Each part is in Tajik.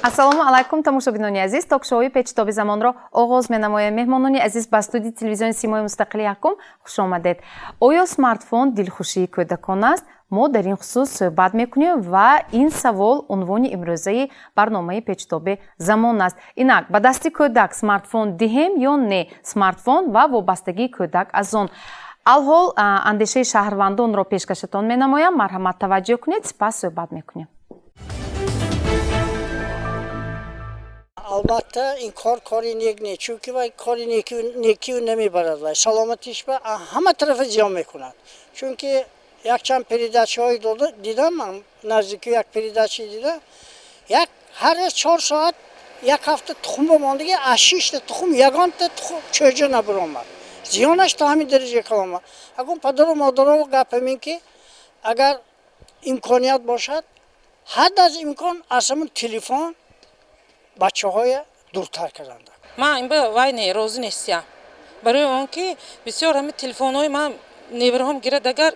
ассалому алайкум тамошобинони азиз, ток шоуи Печутоби замонро оғоз менамоям. Меҳмонони азиз ба студии телевизиони Симои Мустақили якум хуш омадед. Оё смартфон дилхушии кӯдакон аст? мо дар ин хусус суҳбат мекунем ва ин савол унвони имрӯзаи барномаи Печутоби замон аст. Инак ба дасти кӯдак смартфон диҳем ё не? Смартфон ва вобастагии кӯдак аз он. алҳол андешаи шаҳрвандонро пешкашатон менамоям. Марҳамат таваҷҷӯҳ кунед, сипас суҳбат мекунем. албатта ин кори нек не, чунки вай кори некиу намебарад, вай саломатиш ба ҳама тарафа зиён мекунад. Чунки якчанд передачаҳои дидам, ман наздики як передача дидам, як ҳар 4 соат як ҳафта тухм бомондагӣ аз 6 тухм ягонта тухм чӯҷа набиромад. Зиёнаш то ҳамин дараҷа каломад. Агон падару модаро гапам ин ки агар имконият бошад, ҳад аз имкон аз ҳамон телефон бачаҳоя дуртар карданд. Ман ин ба вай не розӣ нестам. Барои он ки бисёр ҳами телефонҳои ман невараҳом гирад, агар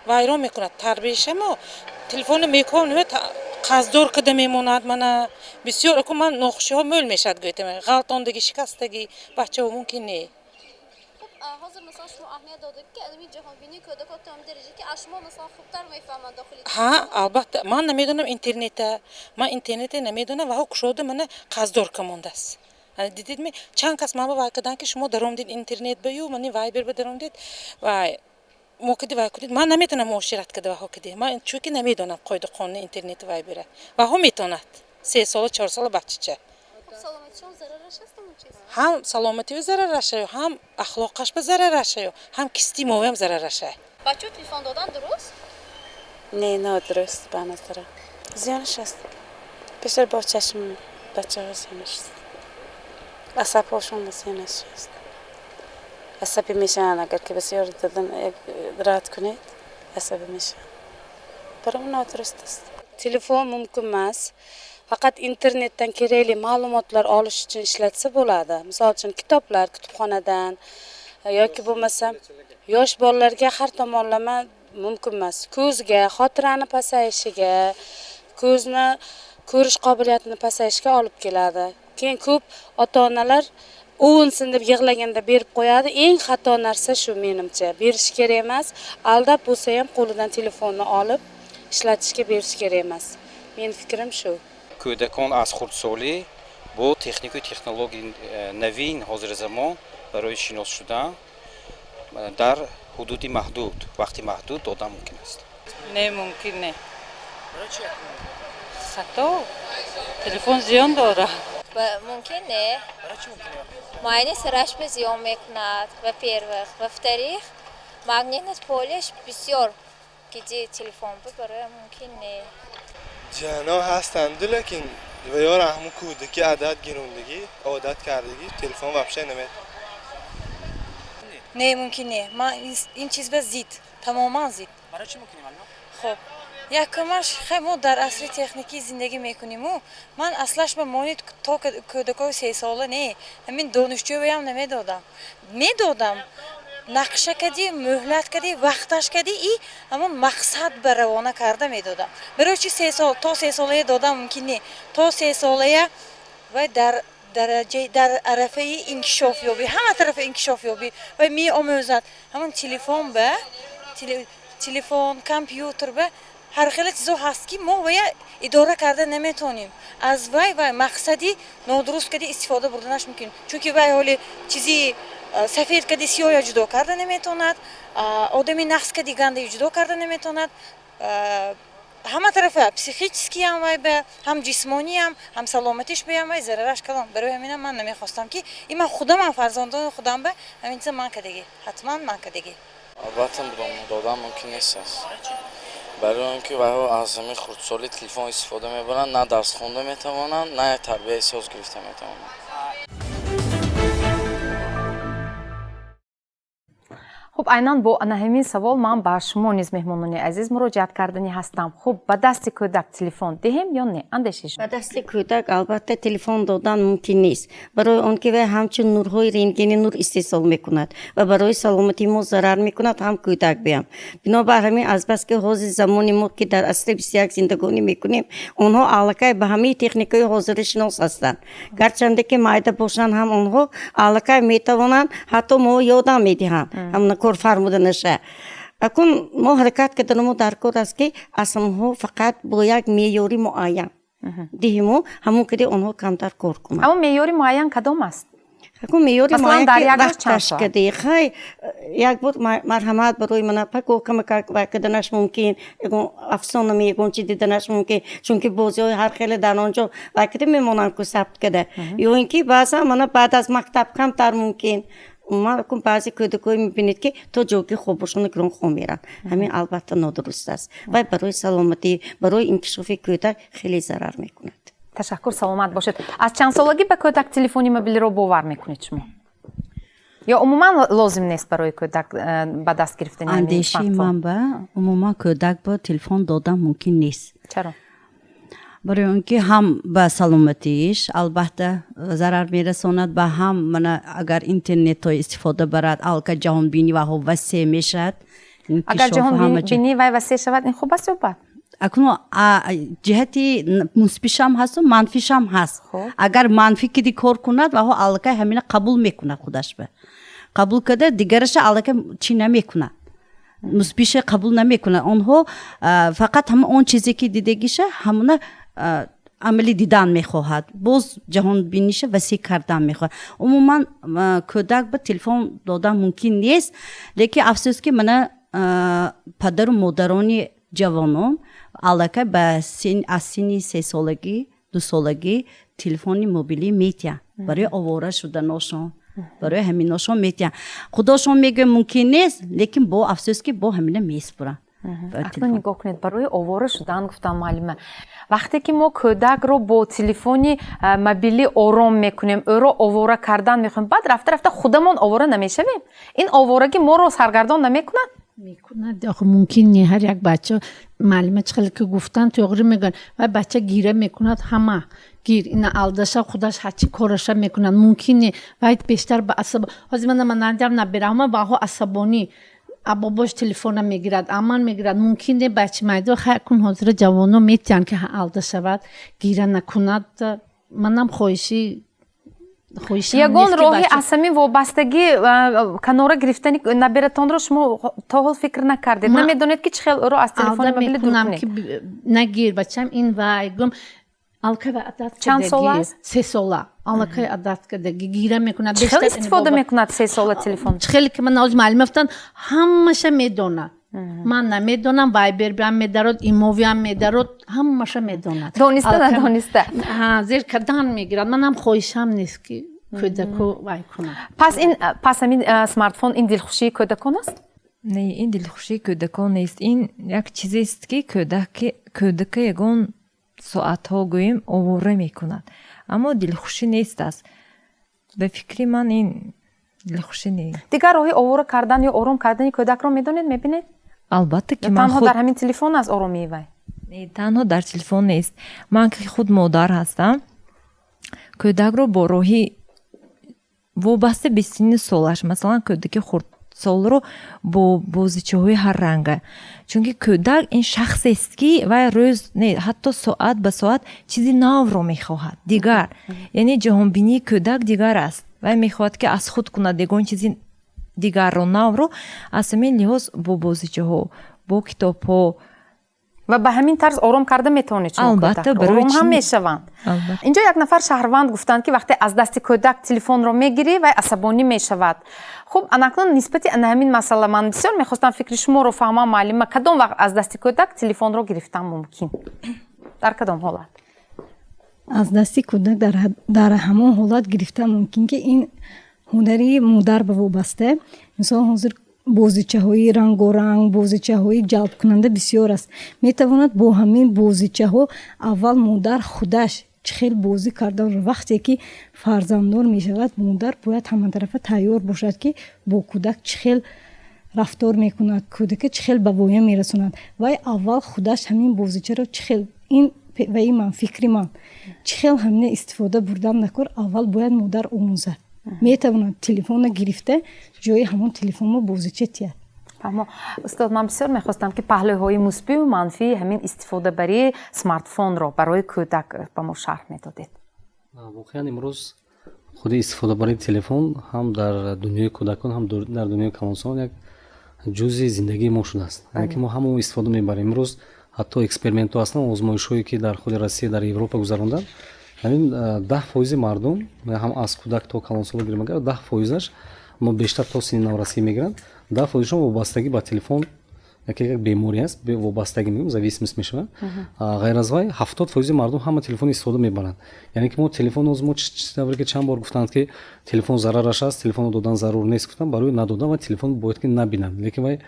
вайрон мекунад тарбияшамо телефони мекунам нема қаздор када мемонад. Мана бисёр аку ман нохушиҳо мӯл мешад гӯйтам. ғалтондагӣ, шикастагӣ бачаҳо мумкин не. ҳозир мисол шумо аҳамият додед ки адами ҷаҳонбинии кӯдакот то ҳам дараҷа ки аз шумо мисол хубтар мефаҳманд дохили. ҳа, албатта ман намедонам интернета. Ман интернете намедонам ва ҳо кушода мана қаздор камондааст. Дидедми чанд кас ман ба вай кадан ки шумо даромдед интернет ба ю, мани вайбер ба даромдед. Вай мо кади вай кудед. Ман наметонам муошират када ва ҳо кади. Ман чунки намедонам қоида қонуни интернет вайбера. Ва ҳо метонад. 3 сола 4 сола бачча. саломатишон зарараш аст ин чиз. ҳам саломативи зарарашаю, ҳам ахлоқаш ба зарарашаю, ҳам кисти мовиам зарарашай. бачаҳо телефон додан дуруст? Не, нодуруст ба назарам. Зиёнаш аст. Бештар бо чашм бачаҳо зиёнаш аст. асабҳошон зиёнаш аст. асаби мешаванд, агар ки бисёр дадан рад кунед, асаби мешаванд. Барои нодуруст аст. Телефон мумкин эmas. Faqat internetdan kerakli ma'lumotlar olish uchun ishlatsa bo'ladi. Misol uchun kitoblar kutubxonadan yoki bo'lmasa yosh bolalarga har tomonlama mumkin emas. Ko'zga, xotirani pasayishiga, ko'zni ko'rish qobiliyatini pasayishiga olib keladi. Keyin ko'p ota-onalar o'vinsin deb yig'laganda berib qo'yadi. Eng xato narsa shu menimcha. Berish kerak emas. Aldab bo'lsa ham qo'lidan telefonni olib ishlatishga berish kerak emas. Men fikrim shu. кӯдакон аз хурдсолӣ бо технику технологии навин ҳозири замон барои шинос шудан дар ҳудуди маҳдуд, вақти маҳдуд додан мумкин аст. Не мумкин не. Хато. Телефон зиён дорад. мумкин не. майни сараш ба зиён мекунад. во-первых, во-вторых, магнитный полиш бисёр гиди телефон барои мумкин не. جانا هستند لیکن و یار همون کودکی عادت گیروندگی عادت کردگی تلفن وابشه نمید. نه ممکن نه. ما این چیز به زید تماما زید. برای چی ممکنه معلومه؟ خب یکمش خیلی ما در عصر تکنیکی زندگی میکنیم و من اصلاش به مانید تا کودکای 3 ساله نه. همین دانشجو بیام میدادم. نقشه کدی، مهلت کدی، وقتش کدی ای همون مقصد بر روانه کرده میدادم. برای چی 3 سال تا 3 ساله دادم ممکن نه. تا 3 ساله و در درجه در عرفه انکشاف یابی، همه طرف انکشاف یابی و می آموزد. همون تلفن به تلفن، کامپیوتر به هر خیلی چیزا هست که ما ویا اداره کرده نمیتونیم. از وای مقصدی نادرست کدی استفاده بردنش ممکن. چون که وای حالی چیزی سفید کدی سیاه جدا کرده نمیتوند، آدمی نقص کدی گنده جدا کرده نمیتوند. همه طرفه پسیخیکی هم وای به هم جسمانی هم سلامتیش بیام وای ضررش کلام. برای همین من نمیخواستم که این من خودم فرزندان خودم به همین چیز من کدیگی حتما من کدیگی. البته دادم ممکن نیست. برای اینکه وای از همین خردسالی تلفن استفاده میبرن، نه درس خونده میتوانن، نه تربیت ساز گرفته میتوانن. خب айнан бо ҳамин савол ман ба шумо низ меҳмонони азиз муроҷиат карданӣ ҳастам. Хуб, ба дасти кӯдак телефон диҳем ё не? Андешиш. ба дасти кӯдак албатта телефон додан мумкин нест. Барои он ки вай ҳамчун нурҳои рентгени нур истеҳсол мекунад ва барои саломатии мо зарар мекунад ҳам кӯдак биям. Бинобар ҳамин азбаски ҳозир замони мо ки дар асри 21 зиндагонӣ мекунем, онҳо аллакай ба ҳамаи техникаи ҳозири шинос ҳастанд. Гарчанде ки майда бошанд ҳам онҳо аллакай метавонанд, ҳатто мо ёдам медиҳам ҳамна кор фармуда наша. Акун мо ҳаракат кардамо дар кор аст ки асмҳо фақат бо як меъёри муайян диҳему ҳамон кади онҳо камтар кор кунанд. Аммо меъёри муайян кадом аст? Акун меъёри муайян дар ки як рӯз вақташ кади хай як бор марҳамат барои мана пако камак карданаш мумкин, ягон афсона ягон чи диданаш мумкин, чунки бозиҳои ҳар хеле дар онҷо вақти мемонанд ку сабт када. Ё ин ки баъзан мана баъд аз мактаб камтар мумкин. Умуман баъзе кӯдакҳои мебинед ки то ҷойки хобошони гиронхо меранд. Ҳамин албатта нодуруст аст. Вай барои саломатӣ, барои инкишофи кӯдак хеле зарар мекунад. Ташаккур, саломат бошед. Аз чанд солагӣ ба кӯдак телефони мобилиро бовар мекунед шумо? ё умуман лозим нест барои кӯдак ба даст гирифтани ҳамин смартфон? андешаи ман ба умуман кӯдак ба телефон додан мумкин нест. Чаро? барои он ки ҳам ба саломатииш албатта зарар мерасонад ба ҳам мана агар интернетҳои истифода барад алка ҷаҳонбинӣ ваҳо васеъ мешавад. Агар ҷаҳонбинӣ вай васеъ шавад ин хуб аст ё бад? акуно ҷиҳати мусбишам ҳасту манфишам ҳаст. Агар манфӣ киди кор кунад ваҳо аллакай ҳамина қабул мекунад худаш ба. Қабул када дигараша аллакай чӣ намекунад. Мусбиша қабул намекунад. Онҳо фақат ҳама он чизе ки дидагиша ҳамуна амали дидан мехоҳад. Боз ҷаҳонбиниша васеъ кардан мехоҳад. Умуман кӯдак ба телефон додан мумкин нест, лекин афсӯс ки мана падару модарони ҷавонон аллакай аз синни 3 солагӣ 2 солагӣ телефони мобилӣ метиҳанд барои овора шуданошон, барои ҳаминошон метиҳанд. Худошон мегӯяд мумкин нест, лекин бо афсӯс ки бо ҳамина меспуранд. акнун нигоҳ кунед, барои овора шудан гуфтам муаллима. Вақте ки мо кӯдакро бо телефони мобилӣ ором мекунем, ӯро овора кардан мехоҳем, баъд рафта рафта худамон овора намешавем. Ин оворагӣ моро саргардон намекунад? мекунад. Ахо мумкин не ҳар як бача маълима чӣ хеле ки гуфтан тоғри мегӯянд ва бача гира мекунад ҳама гир ина алдаша худаш ҳачи кораша мекунад. Мумкин не вай бештар ба асаб ҳозир мана наҷам наберам ваҳо асабонӣ абобош телефона мегирад, аман мегирад. Мумкин не бачи майдо хакун ҳозир ҷавоно метиҳанд ки алда шавад, гира накунад. Манам хоҳиши ягон роҳи аз ҳамин вобастагӣ канора гирифтани набератонро шумо то ҳол фикр накардед? Намедонед ки чӣ хел ӯро аз телефони мобилӣ дур кунед? Нагир бачам ин вай гум алкай адат чанд сола аст? 3 сола алакай адат кадаги гира мекунад. Чӣ хел истифода мекунад 3 сола телефон? Чӣ хеле ки ман оз маълима гуфтанд ҳамаша медонад. Ман намедонам, вайберам медарод, имовиам медарод, ҳамаша медонад. Дониста надониста. Зер кардан мегирад. Манам хоҳишам нест ки кӯдако вай кунад. Пас ҳамин смартфон ин дилхушии кӯдакон аст? Не, ин дилхушии кӯдакон нест. Ин як чизест ки кӯдака ягон соатҳо гӯем овора мекунад. Аммо дилхушӣ нест аст. Ба фикри ман ин дилхушӣ нест. Дигар роҳи овора кардан ё ором кардани кӯдакро медонед, мебинед? Албатта ки ман танҳо дар ҳамин телефон аст оромии вай? Не, танҳо дар телефон нест. Ман ки худ модар ҳастам, кӯдакро бо роҳи вобаста ба синни солаш, масалан кӯдаки хурдсолро бо бозичаҳои ҳар ранга. Чунки кӯдак ин шахсест ки вай рӯз не ҳатто соат ба соат чизи навро мехоҳад. Дигар, яъне ҷаҳонбинии кӯдак дигар аст. Вай мехоҳад ки аз худ кунад ягон чизи дигарро навро. Аз ҳамин лиҳоз бо бозичаҳо, бо китобҳо ва ба ҳамин тарз ором карда метавонед шумо кӯдакро. Ором ҳам мешаванд. Инҷо як нафар шаҳрванд гуфтанд ки вақте аз дасти кӯдак телефонро мегирӣ вай асабонӣ мешавад. Хуб, анакнун нисбати ҳамин масъала ман бисёр мехостам фикри шуморо фаҳмам муаллима, кадом вақт аз дасти кӯдак телефонро гирифтан мумкин? Дар кадом ҳолат? аз дасти кӯдак дар ҳамон ҳолат гирифтан мумкин ки ин ҳунари модар ба вобаста. инсон ҳозир бозичаҳои рангоранг, бозичаҳои ҷалбкунанда бисёр аст. Метавонад бо ҳамин бозичаҳо аввал модар худаш чӣ хел бозӣ кардан. Вақте ки фарзанддор мешавад, модар бояд ҳаматарафа тайёр бошад ки бо кӯдак чӣ хел рафтор мекунад, кӯдака чӣ хел ба воя мерасонад. Вай аввал худаш ҳамин бозичаро чӣ хел ин ваи ман фикри ман чӣ хел ҳамина истифода бурдан накор, аввал бояд модар омӯзад. Метавонад телефона гирифта ҷои ҳамон телефонро бозича тияд. фаҳмо устод, ман бисёр мехостам ки паҳлӯҳои мусбиву манфӣ ҳамин истифодабарии смартфонро барои кӯдак ба мо шарҳ медодед. воқеан имрӯз худи истифодабарии телефон ҳам дар дунёи кӯдакон ҳам дар дунёи калонсолон як ҷузъи зиндагии мо шудааст. яъне ки мо ҳамон истифода мебарем. имрӯз ҳатто экспериментҳо ҳастанд, озмоишҳое ки дар худи Россия дар Европа гузаронданд. ҳамин 10% мардум ҳам аз кӯдак то калонсоло гирем агар 10%аш мо бештар то синни наврасӣ мегиранд. 10%шон вобастагӣ ба телефон як беморӣ аст, вобастагӣ мегӯем, зависимост мешавад. ғайр аз вай 70% мардум ҳама телефони истифода мебаранд. яъне ки мо телефон мо тавре ки чанд бор гуфтанд ки телефон зарараш аст, телефонро додан зарур нест гуфтанд, барои надодан вай телефон бояд ки набинад. лекин вай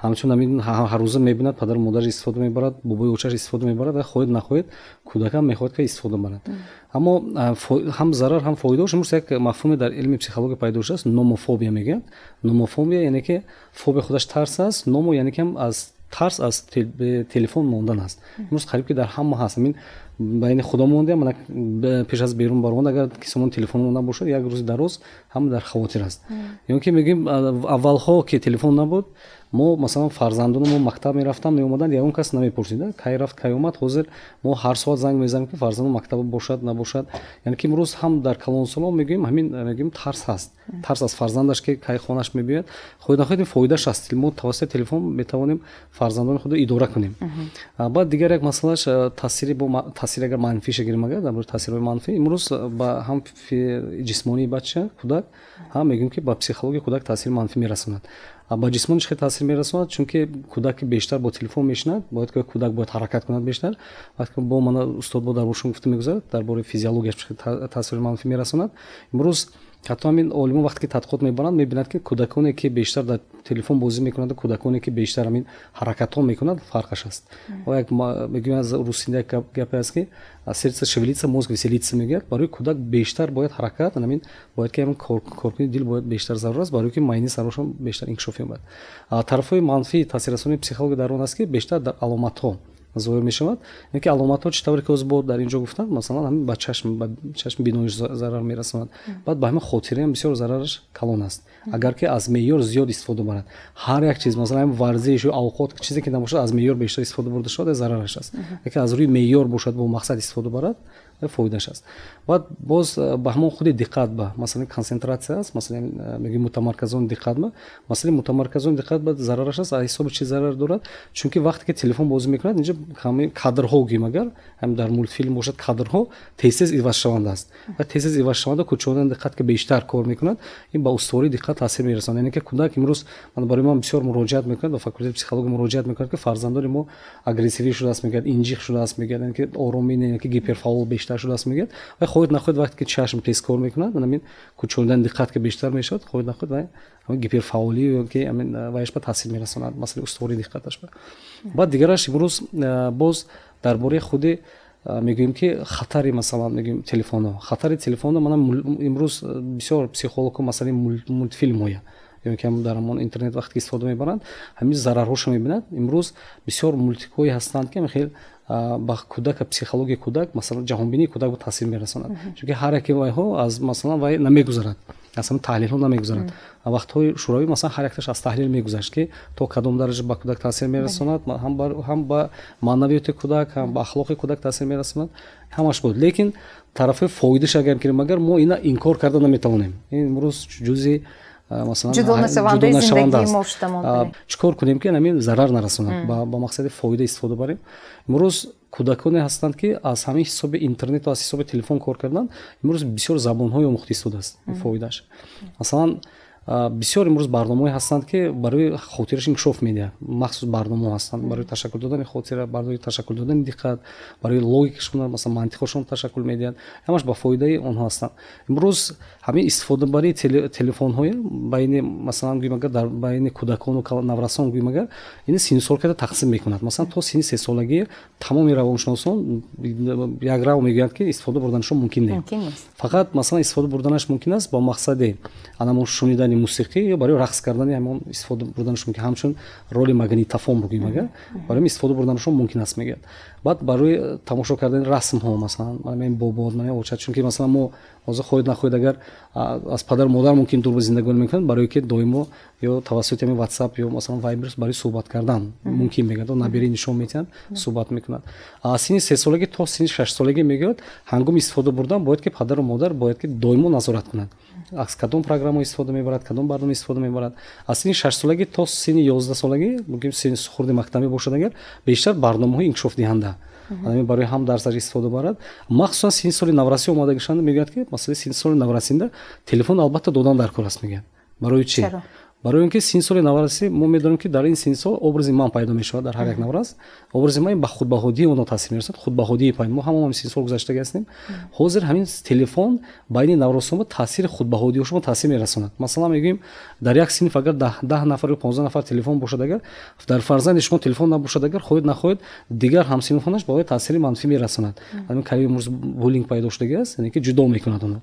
ҳамчун ҳар рӯза мебинад падару модараш истифода мебарад, бобои очаш истифода мебарад ва хоҳед нахоҳед кӯдакам мехоҳад ки истифода барад. аммо ҳам зарар ҳам фоидаош имрӯз як мафҳуме дар илми психология пайдо шудааст, номофобия мегӯяд. Номофобия яъне ки фобия худаш тарс аст, номо яъне ки аз тарс аз телефон мондан аст. имрӯз қариб ки дар ҳама ҳаст. ҳамин байни худо мондем, ман пеш аз берун баромад агар кисомон телефон набошад як рӯзи дароз ҳама дар хавотир аст. ё ки мегӯем аввалҳо ки телефон набуд, мо масалан фарзандони мо мактаб мерафтанд, меомаданд, ягон кас намепурсид кай рафт кай омад. ҳозир мо ҳар соат занг мезанем ки фарзандон мактаб бошад набошад. яъне ки имрӯз ҳам дар калонсолон мегӯем ҳамин мегӯем тарс ҳаст. тарс аз фарзандаш ки кай хонаш мебиёяд. хоҳед нахоҳед фоидаш аст. мо тавассути телефон метавонем фарзандони худро идора кунем. баъд дигар як масъалаш таъсири таъсир агар манфиша гирем агар дар бораи таъсирҳои манфӣ имрӯз ба ҳам ҷисмонии бача кӯдак ҳам мегӯем ки ба психологияи кӯдак таъсири манфӣ мерасонад. ба ҷисмон чӣ таъсир мерасонад? Чунки кӯдак бештар бо телефон мешинад, бояд ки кӯдак бояд ҳаракат кунад бештар. вақте бо мана устод бо дар бошум гуфта мегузарад дар бораи физиологияш чӣ таъсири манфӣ мерасонад. имрӯз ҳатто ҳамин олимон вақте ки тадқиқот мебаранд мебинад ки кӯдаконе ки бештар дар телефон бозӣ мекунанд, кӯдаконе ки бештар ҳамин ҳаракатҳо мекунанд, фарқаш аст. як мегӯянд аз русинда як гапе аст ки сердце шевелится, мозг веселится мегӯяд. барои кӯдак бештар бояд ҳаракат, ҳамин бояд ки ҳамин коркунии дил бояд бештар зарур аст, барои ки майни сарошон бештар инкишоф ёбад. тарафҳои манфии таъсиррасонии психология дар он аст ки бештар дар аломатҳо зоҳир мешавад. яъне ки аломатҳо чӣ тавре ки озбо дар инҷо гуфтанд, масалан ҳамин ба чашм биноиш зарар мерасонад. баъд ба ҳамин хотира ҳам бисёр зарараш калон аст. агар ки аз меъёр зиёд истифода барад, ҳар як чиз масалан варзиш ё авқот чизе ки набошад аз меъёр бештар истифода бурда шавад, зарараш аст. яке аз рӯи меъёр бошад бо мақсад истифода барад, фоидаш аст. баъд боз ба ҳамон худи диққат ба масалан консентратсия аст, масалан мегӯем мутамарказон диққат ба масалан мутамарказон диққат ба зарараш аст. аз ҳисоби чӣ зарар дорад? чунки вақте ки телефон бозӣ мекунад, инҷо ҳамин кадрҳо гӯем агар ҳам дар мултфилм бошад кадрҳо тез ивазшаванда аст. ва тез ивазшаванда кӯчондани диққат ки бештар кор мекунад, ин ба устувории диққат таъсир мерасонад. яъне ки кӯдак имрӯз барои ман бисёр муроҷиат мекунад, ба факултати психология муроҷиат мекунад ки фарзандони мо агрессивӣ шудааст мегӯяд, инҷиқ шудааст мегӯяд, яъне ки оромӣ не, яъне ки гиперфаъол бештар шудааст мегӯяд. вай хоҳед нахоҳед вақте ки чашм тез кор мекунад, ҳамин кӯчондани диққат ки бештар мешавад, хоҳед нахоҳед вай ҳамин гиперфаъолӣ ё ки ҳамин вайаш ба таъсир мерасонад, масъалаи устувории диққаташ ба. баъд дигараш имрӯз боз дар бораи худи мегӯем ки хатари масалан мегӯем телефонҳо, хатари телефонҳо мана имрӯз бисёр психологҳо масалаи мултфилмҳоя ё ки дар ҳамон интернет вақте ки истифода мебаранд, ҳамин зарарҳоша мебинад. имрӯз бисёр мультикҳои ҳастанд ки хел ба кӯдака психологияи кӯдак масалан ҷаҳонбинии кӯдак ба таъсир мерасонад. чунки ҳар яке вайҳо аз масалан вай намегузарад, аз ҳамин таҳлилҳо намегузарад. вақтҳои шӯравӣ масалан ҳар якташ аз таҳлил мегузашт ки то кадом дараҷа ба кӯдак таъсир мерасонад, ҳам ба маънавиёти кӯдак, ҳам ба ахлоқи кӯдак таъсир мерасонад, ҳамаш буд. лекин тарафи фоидаш агар гирем агар мо ина инкор карда наметавонем. ин имрӯз ҷузъи масалан ҷудо нашаванда аст. чӣ кор кунем ки ҳамин зарар нарасонад, ба мақсади фоида истифода барем. имрӯз кӯдаконе ҳастанд ки аз ҳамин ҳисоби интернету аз ҳисоби телефон кор кардан, имрӯз бисёр забонҳои омӯхта истодааст. фоидаш масалан бисёр имрӯз барномаҳое ҳастанд ки барои хотираш инкишоф медиҳад. махсус барномаҳо ҳастанд барои ташаккул додани хотира, барои ташаккул додани диққат, барои логикашон масалан мантиқошон ташаккул медиҳад. ҳамаш ба фоидаи онҳо ҳастанд. имрӯз ҳамин истифодабарии телефонҳое байни масалан гӯем агар дар байни кӯдакону наврасон гӯем агар ин синни сол карда тақсим мекунад. масалан то синни 3 солагӣ тамоми равоншиносон як рав мегӯянд ки истифода бурданашон мумкин нест. фақат масалан истифода бурданаш мумкин аст ба мақсади анамон шунидани шунидани мусиқӣ ё барои рақс кардани ҳамон истифода бурданашон ки ҳамчун роли магнитофон бигӯем агар барои истифода бурданашон мумкин аст мегӯяд. баъд барои тамошо кардани расмҳо масалан ман бобод ман очад чунки масалан мо ҳозир хоҳед нахоҳед агар аз падару модар мумкин дур ба зиндагонӣ мекунад барое ки доимо ё тавассути ҳамин ватсап ё масалан вайбер барои суҳбат кардан мумкин мегӯяд набирӣ нишон метиҳад суҳбат мекунад. аз синни 3 солагӣ то синни 6 солагӣ мегӯяд ҳангоми истифода бурдан бояд ки падару модар бояд ки доимо назорат кунад аз кадом программа истифода мебарад кадом барнома истифода мебарад. аз синни 6 солагӣ то синни 11 солагӣ мумкин синни хурди мактабӣ бошад агар бештар барномаҳои инкишофдиҳанда барои ҳам дарсаш истифода барад. махсусан синни соли наврасӣ омада гашанда мегӯяд ки масалан синни соли наврасинда телефон албатта додан даркор аст мегӯяд. барои чӣ? барои он ки синни соли наврасӣ мо медонем ки дар ин синни сол образи ман пайдо мешавад дар ҳар як наврас. образи ман ба худбаҳодии онҳо таъсир мерасад. худбаҳодии пайдо мо ҳамон синни сол гузаштагӣ ҳастем. ҳозир ҳамин телефон байни навросонҳо таъсири худбаҳодиҳошон таъсир мерасонад. масалан мегӯем дар як синф агар 10 нафар ё 15 нафар телефон бошад агар дар фарзанди шумо телефон набошад агар хоҳед нахоҳед дигар ҳамсинфонаш ба таъсири манфӣ мерасонад. ҳамин калими имрӯз буллинг пайдо шудагӣ аст яъне ки ҷудо мекунад онҳо.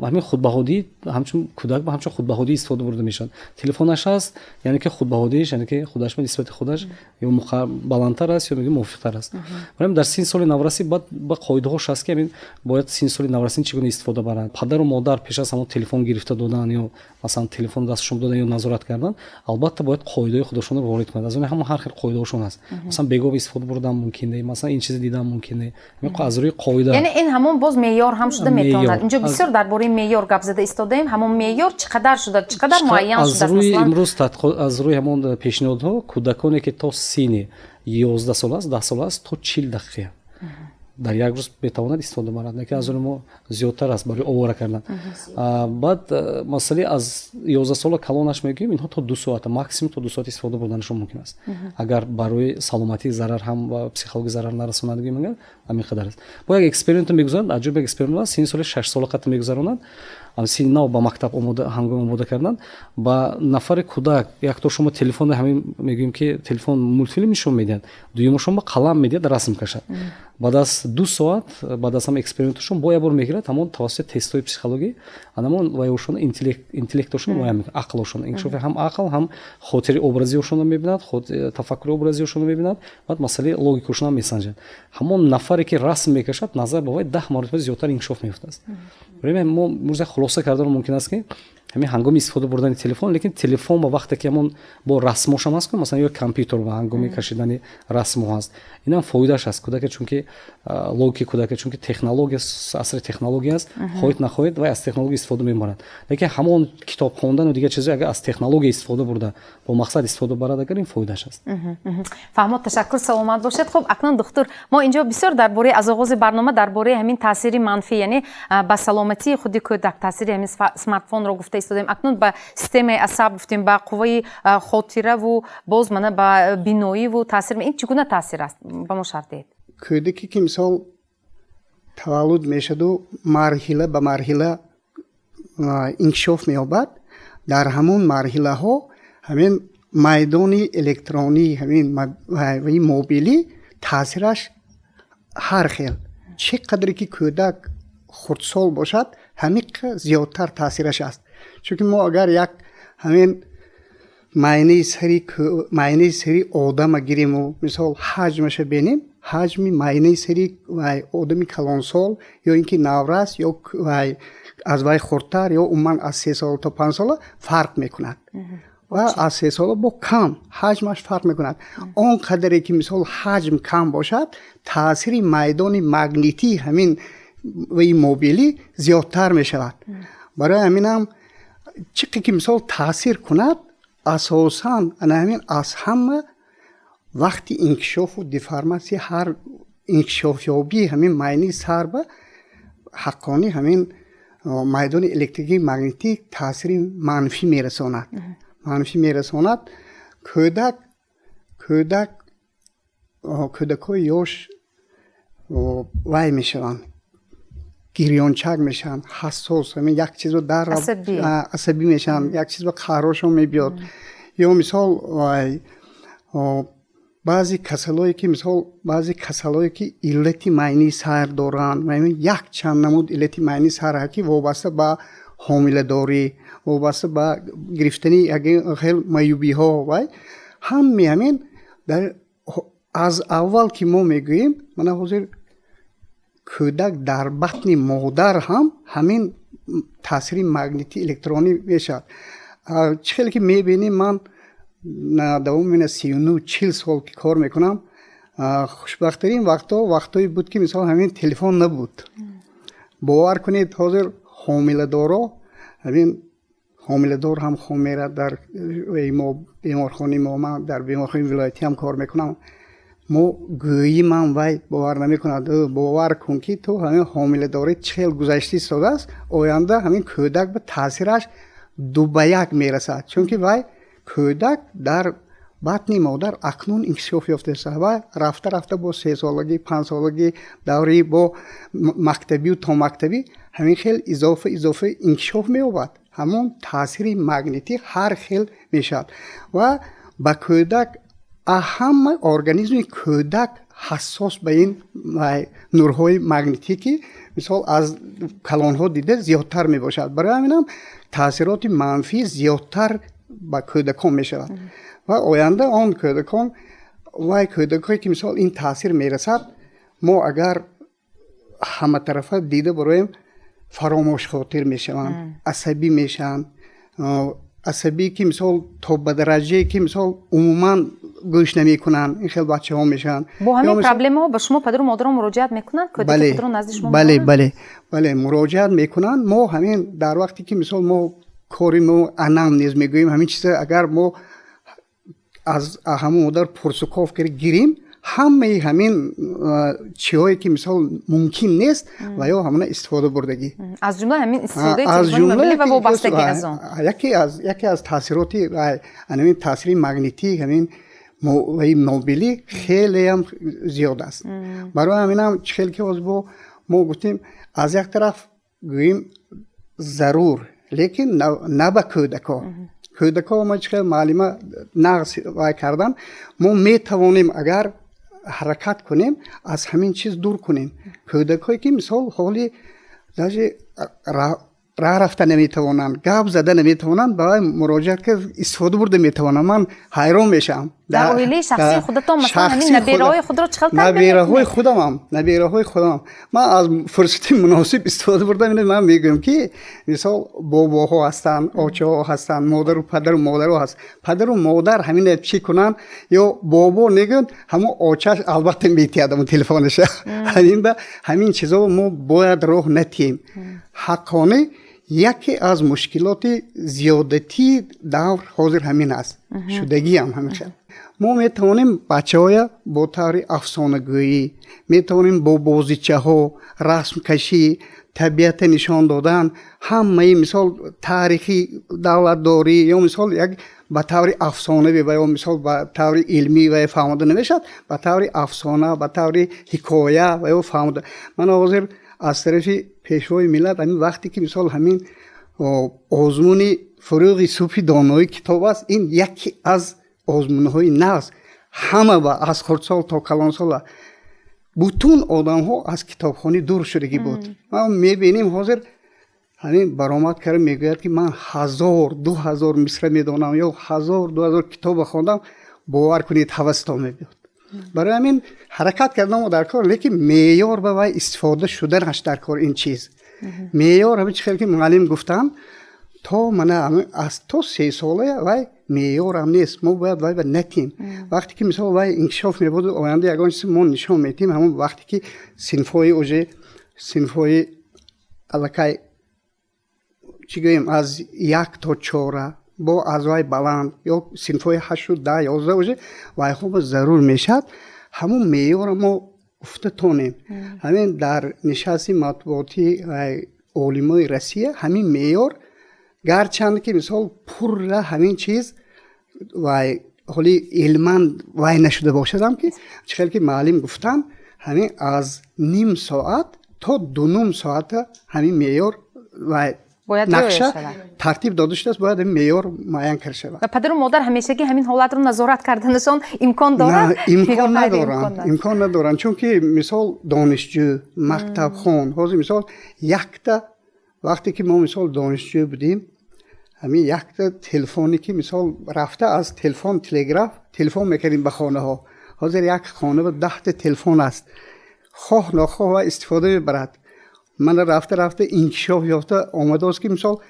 ҳамин худбаҳодӣ ҳамчун кӯдак ба ҳамчун худбаҳодӣ истифода бурда мешавад. телефонаш аст яъне ки худбаҳодииш яъне ки худаш ба нисбати худаш ё баландтар аст ё мегӯем мувофиқтар аст. барои дар синни соли наврасӣ ба қоидаҳош аст ки ҳамин бояд синни соли наврасӣ чӣ гуна истифода баранд. падару модар пеш аз ҳамон телефон гирифта додан ё масалан телефон дастшон додан ё назорат кардан албатта бояд қоидаҳои худашонро ворид кунад. аз он ҳамон ҳар хел қоидаҳошон аст. масалан бегов истифода бурдан мумкин не, масалан ин чиз дидан мумкин не. аз рӯи қоида яъне ин ҳамон боз меъёр ҳам шуда метавонад. инҷо бисёр дар бораи меъёр гап зада истодаем. ҳамон меъёр чӣ қадар шуда чӣ қадар муайян шудааст? аз рӯи имрӯз аз рӯи ҳамон пешниҳодҳо кӯдаконе ки то синни 11 сол аст 10 сол аст то 40 дақиқа дар як рӯз метавонад истифода барад. яке аз он мо зиёдтар аст барои овора кардан. баъд масъалаи аз 11 сола калонаш мегӯем инҳо то 2 соат максимум то 2 соат истифода бурданашон мумкин аст. агар барои саломатии зарар ҳам ва психологии зарар нарасонад гӯем агар ҳамин қадар аст. бо як эксперимент мегузаранд аҷиб експеримент аст. синни соли 6 сола қат мегузаронанд синни нав ба мактаб ҳангоми омода кардан ба нафари кӯдак якто шумо телефон ҳамин мегӯем ки телефон мултфилм нишон медиҳад дуюмо шумо қалам медиҳад расм кашад. баъд аз 2 соат баъд аз ҳам экспериментошон бо якбор мегирад ҳамон тавассути тестҳои психологӣ анамон вайошона интеллектошона муайян мекунад ақлошона инкишофи ҳам ақл ҳам хотири образиошона мебинад тафаккури образиошона мебинад баъд масъалаи логикошона месанҷад. ҳамон нафаре ки расм мекашад назар ба вай 10 маротиба зиёдтар инкишоф меёфтааст. мо мурза хулоса кардан мумкин аст ки ҳамин ҳангоми истифода бурдани телефон лекин телефон ба вақте ки ҳамон бо расмошам аст ки масалан ё компютер ба ҳангоми кашидани расмҳо аст инам фоидааш аст. кӯдаке чунки логики кӯдаке чунки технология асри технология аст хоҳед нахоҳед вай аз технология истифода мебарад. лекин ҳамон китоб хондану дигар чизҳо агар аз технология истифода бурда бо мақсад истифода барад агар ин фоидааш аст. фаҳмод ташаккур саломат бошед. хуб акнун духтур мо инҷо бисёр дар бораи аз оғози барнома дар бораи ҳамин таъсири манфӣ яъне ба саломатии худи кӯдак таъсири ҳамин смартфонро гуфта истодем. акнун ба системаи асаб гуфтем ба қувваи хотираву боз мана ба биноиву таъсир ин чӣ гуна таъсир аст ба мо шарҳ диҳед. кӯдаке ки мисол таваллуд мешаду марҳила ба марҳила инкишоф меёбад дар ҳамон марҳилаҳо ҳамин майдони электронӣ ҳамин мобилӣ таъсираш ҳар хел чӣ қадре ки кӯдак хурдсол бошад ҳамин зиёдтар таъсираш аст. чунки мо агар як ҳамин майнаи сари одама гирему мисол ҳаҷмаша бинем ҳаҷми майнаи сари одами калонсол ё ин ки наврас ё аз вай хурдтар ё умуман аз 3 сола то 5 сола фарқ мекунад ва аз 3 сола бо кам ҳаҷмаш фарқ мекунад. он қадре ки мисол ҳаҷм кам бошад таъсири майдони магнитӣ ҳамин ваи мобилӣ зиёдтар мешавад. барои ҳаминам чӣ ки мисол таъсир кунад асосан ҳамин аз ҳама вақти инкишофу деформатсия ҳар инкишофёбии ҳамин майнаи сар ба ҳаққонӣ ҳамин майдони электрикии магнитӣ таъсири манфӣ мерасонад. кӯдакҳои ёш вай мешаванд гирёнчак мешаванд ҳассос ҳамин як чизро дар асабӣ мешаванд як чизро қаррошон мебиёд ё мисол баъзе касалое ки иллати майнаи сар доранд як чанд намуд иллати майнаи сар ки вобаста ба ҳомиладорӣ вобаста ба гирифтани хел маъюбиҳо вай ҳамми ҳамин аз аввал ки мо мегӯем мана ҳозир кӯдак дар батни модар ҳам ҳамин таъсири магнитӣ электронӣ мешавад. чӣ хеле ки мебинем ман давоми 39-40 сол ки кор мекунам хушбахттарин вақтҳое буд ки мисол ҳамин телефон набуд. бовар кунед ҳозир ҳомиладоро ҳамин ҳомиладор ҳам хом мерад дар беморхонаи мо ман дар беморхонаи вилоятӣ ҳам кор мекунам мо гӯимам вай бовар намекунад бовар кун ки ту ҳамин ҳомиладорӣ чӣ хел гузашта истодааст оянда ҳамин кӯдак ба таъсираш 2:1 мерасад чунки вай кӯдак дар батни модар акнун инкишоф ёфтааст ва рафта рафта бо 3 солагӣ 5 солагӣ даври бо мактабию то мактабӣ ҳамин хел изофа инкишоф меёбад ҳамон таъсири магнитӣ ҳар хел мешавад ва ба кӯдак ҳама организми кӯдак ҳассос ба ин нурҳои магнитӣ ки мисол аз калонҳо дида зиёдтар мебошад барои ҳаминам таъсироти манфӣ зиёдтар ба кӯдакон мешавад ва оянда он кӯдакон вай кӯдакҳое ки мисол ин таъсир мерасад мо агар ҳаматарафа дида бароем фаромошхотир мешаванд асабӣ мешаванд асабӣ ки мисол то ба дараҷае ки мисол умуман гӯш намекунанд ин хел бачаҳо мешаванд бо ҳамин проблемаҳо ба шумо падару модарон муроҷиат мекунанд кӯдаки худро назди шумо бале муроҷиат мекунанд мо ҳамин дар вақте ки мисол мо кори мо анам низ мегӯем ҳамин чиза агар мо аз ҳамон модар пурсуков гирем ҳамаи ҳамин чиҳое ки мисол мумкин нест ва ё ҳамона истифода бурдагӣ аз ҷумла ҳамин истифодаи телефони мобилӣ ва вобастагӣ аз он яке аз таъсироти ҳамин таъсири магнитӣ ҳамин мобилӣ хелеам зиёд аст барои ҳаминам чӣ хел ки ҳозир мо гуфтем аз як тараф гӯем зарур лекин на ба кӯдакҳо кӯдакҳо мо чӣ хел маълима нағз кардан мо метавонем агар ҳаракат кунем аз ҳамин чиз дур кунем кӯдакҳое ки мисол ҳоли даже рафта наметавонанд гап зада наметавонанд ба вай муроҷиат кард истифода бурда метавонанд ман ҳайрон мешавам дар оилаи шахсии худатон масалан ҳамин набераҳои худро чӣ хел набераҳои худамам ман аз фурсати муносиб истифода бурда ман мегӯям ки мисол бобоҳо ҳастанд очаҳо ҳастанд падару модаро ҳаст падару модар ҳамин чӣ кунанд ё бобо негӯяд ҳамон очаш албатта метиҳад ҳамон телефонаша ҳамин чизо мо бояд роҳ натиҳем ҳаққонӣ яке аз мушкилоти зиёдатии давр ҳозир ҳамин аст шудагиам ҳамин хел мо метавонем бачаҳоя бо таври афсонагӯӣ метавонем бо бозичаҳо расмкашӣ табиата нишон додан ҳамаи мисол таърихи давлатдорӣ ё мисол як ба таври афсонавӣ ва ё мисол ба таври илмӣ ва фаҳмода намешавад ба таври афсона ба таври ҳикоя ва ё фаҳмода ман ҳозир аз тарафи пешвои миллат ҳамин вақте ки мисол ҳамин озмуни фурӯғи субҳи доноӣ китоб аст ин яке аз озмунҳои нағз ҳама ба аз хурдсол то калонсола бутун одамҳо аз китобхонӣ дур шудагӣ буд ман мебинем ҳозир ҳамин баромад карда мегӯяд ки ман 1000-2000 мисра медонам ё 1000-2000 китобро хондам бовар кунед ҳавастон мебиёд барои ҳамин ҳаракат кардамо дар кор лекин меъёр ба вай истифода шуданаш дар кор ин чиз меъёр ҳамин чӣ хел ки муаллим гуфтанд то мана аз то 3 сола вай меъёрам нест мо бояд вай ба натим вақте ки мисол вай инкишоф мебуд оянда ягон чиз мо нишон метим ҳамон вақте ки синфҳои уже синфҳои аллакай чӣ гӯем аз 1 то 4 бо аз вай баланд ё синфҳои 8 10 11 уже вайхо зарур мешавад ҳамон меъёра мо уфтатонем ҳамин дар нишасти матбуоти олимои Россия ҳамин меъёр гарчанде ки мисол пурра ҳамин чиз вай ҳоли илман вай нашуда бошадам ки чӣ хел ки маълим гуфтанд ҳамин аз ним соат то 2 соата ҳамин меъёр вай нақша тартиб дода шудааст бояд меъёр муайян карда шавад ва падару модар ҳамешагӣ ҳамин ҳолатро назорат карданашон имкон дорад имкон надоранд чунки мисол донишҷӯ мактабхон ҳозир мисол якта вақте ки мо мисол донишҷӯ будем, ҳамин якта телефоне ки мисол рафта аз телефон телеграф телефон мекардем ба хонаҳо. ҳозир як хона ба 10 телефон аст. хоҳ нохоҳ ва истифода мебарад. ман рафта инкишоф ёфта омадааст ки мисол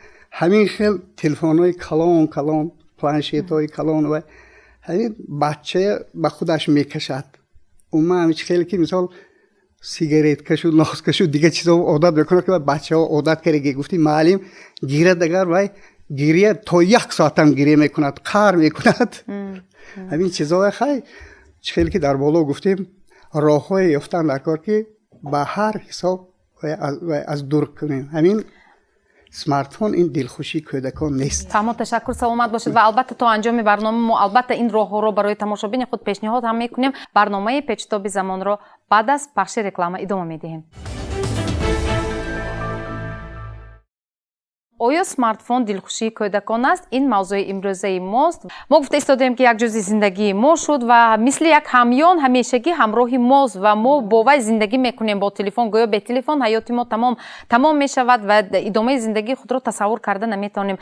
ҳамин хел телефонҳои калон, планшетҳои калон ва ҳамин бача ба худаш мекашад. умма ҳамич хеле ки мисол сигареткашу носкашу дигар чизо одат мекунад ки бачаҳо одат карда гуфти маълим гирад агар вай гирия то 1 соатам гирия мекунад, қар мекунад. ҳамин чизоа хай хеле ки дар боло гуфтем роҳҳое ёфтан дар кор ки ба ҳар ҳисоб аз дур кунем. ҳамин смартфон ин дилхушии кӯдакон нест. тамо ташаккур, саломат бошед. ва албатта то анҷоми барнома мо албатта ин роҳҳоро барои тамошобини худ пешниҳод ҳам мекунем. барномаи Печутоби замонро баъд аз пахши реклама идома медиҳем. оё смартфон дилхушии кӯдакон аст? Ин мавзӯи имрӯзаи мост. мо гуфта истодем ки як ҷузъи зиндагии мо шуд ва мисли як ҳамён ҳамешагӣ ҳамроҳи мост ва мо бо вай зиндагӣ мекунем бо телефон. гӯё бе телефон ҳаёти мо тамом мешавад ва идомаи зиндагии худро тасаввур карда наметавонем.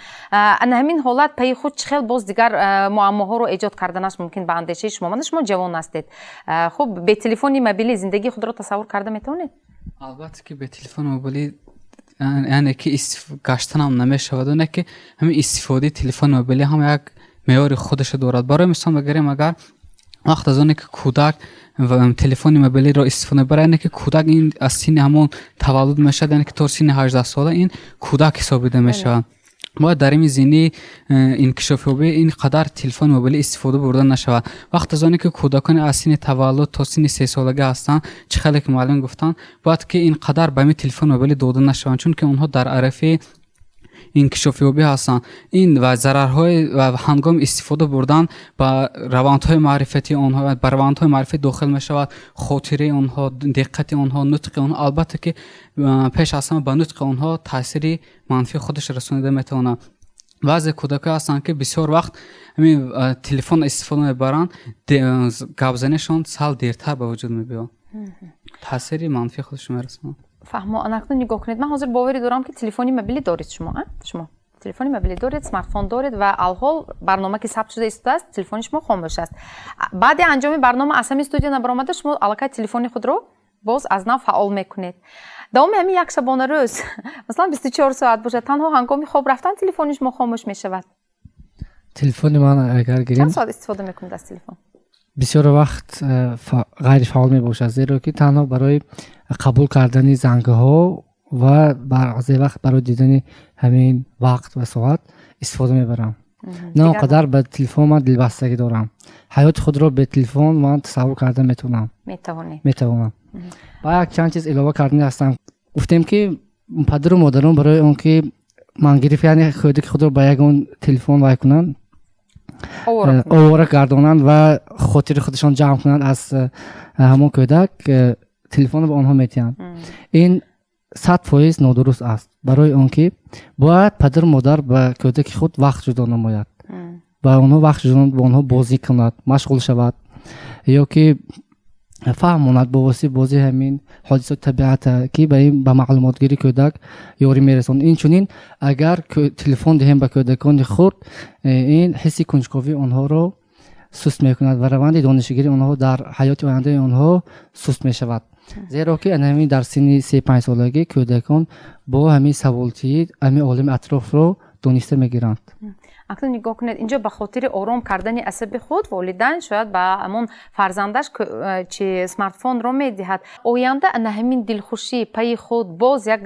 ана ҳамин ҳолат паи худ чӣ хел боз дигар муаммоҳоро эҷод карданаш мумкин ба андешаи шумо? мана шумо ҷавон ҳастед. хуб бе телефони мобилӣ зиндагии худро тасаввур карда метавонед? албатта ки бе телефони мобилӣ яъне ки гаштанам намешавад. оне ки ҳамин истифодаи телефони мобилӣ ҳам як меъёри худашо дорад. барои мисол бигирем, агар вақт аз оне ки кӯдак телефони мобилиро истифода мебарад, яъне ки кӯдак ин аз синни ҳамон таваллуд мешавад, яъне ки то синни 18 сола ин кӯдак ҳисобида мешавад. бояд дар ими зинни инкишофёбӣ ин қадар телефони мобилӣ истифода бурда нашавад. вақт аз оне ки кӯдакони аз синни таваллуд то синни 3 солагӣ ҳастанд, чӣ хеле ки муаллим гуфтанд, бояд ки ин қадар ба ими телефони мобилӣ дода нашаванд, чунки онҳо дар арафи инкишофёбӣ ҳастанд. ин ва зарарҳои ва ҳангоми истифода бурдан ба равандҳои маърифати онҳо ба равандҳои маърифатӣ дохил мешавад. хотираи онҳо, диққати онҳо, нутқи онҳо, албатта ки пеш аз ҳама ба нутқи онҳо таъсири манфӣ худаш расонида метавонад. баъзе кӯдакҳо ҳастанд ки бисёр вақт ҳамин телефон истифода мебаранд, гапзанишон сал дертар ба вуҷуд мебиёд. таъсири манфӣ худаш мерасонад. фаҳмо анакну нигоҳ кунед. ман ҳозир боварӣ дорам ки телефони мобилӣ доред шумо телефони мобилӣ доред, смартфон доред ва алҳол барнома ки сабт шуда истодааст, телефони шумо хомӯш аст. баъди анҷоми барнома аз ҳамин студия набаромада шумо аллакай телефони худро боз аз нав фаъол мекунед. давоми ҳамин як шабона рӯз масалан 24 соат бошад, танҳо ҳангоми хоб рафтан телефони шумо хомӯш мешавад. телефони ман агар гирем чанд соат истифода мекунед аз телефон? бисёр вақт ғайрифаъол мебошад, зеро ки танҳо барои қабул кардани зангҳо ва баъзе вақт барои дидани ҳамин вақт ва соат истифода мебарам. на он қадар ба телефон ман дилбастагӣ дорам. ҳаёти худро бе телефон ман тасаввур карда метавонам. ва як чанд чиз илова кардани ҳастам. гуфтем ки падару модарон барои он ки ман гирифт, яъне кӯдаки худро ба ягон телефон вай кунанд, овора гардонанд ва хотири худашон ҷамъ кунанд аз ҳамон кӯдак, телефонро ба онҳо метиҳанд. ин 100% нодуруст аст. барои он ки бояд падару модар ба кӯдаки худ вақт ҷудо намояд, ба онҳо вақт ҷудо намояд, ба онҳо бозӣ кунад, машғул шавад, ё ки фаҳмонад бо воситаи бозӣ ҳамин ҳодисоти табиата ки ба маълумотгирии кӯдак ёрӣ мерасонад. инчунин агар телефон диҳем ба кӯдакони хурд, ин ҳисси кунҷковии онҳоро суст мекунад ва раванди донишгирии онҳо дар ҳаёти ояндаи онҳо суст мешавад. зеро ки ҳамин дар синни 3-5 солагӣ кӯдакон бо ҳамин саволтии ҳамин олами атрофро дониста мегиранд. акнун нигоҳ кунед, инҷо ба хотири ором кардани асаби худ волидайн шояд ба ҳамон фарзандаш чи смартфонро медиҳад. оянда ана ҳамин дилхушӣ паи худ боз як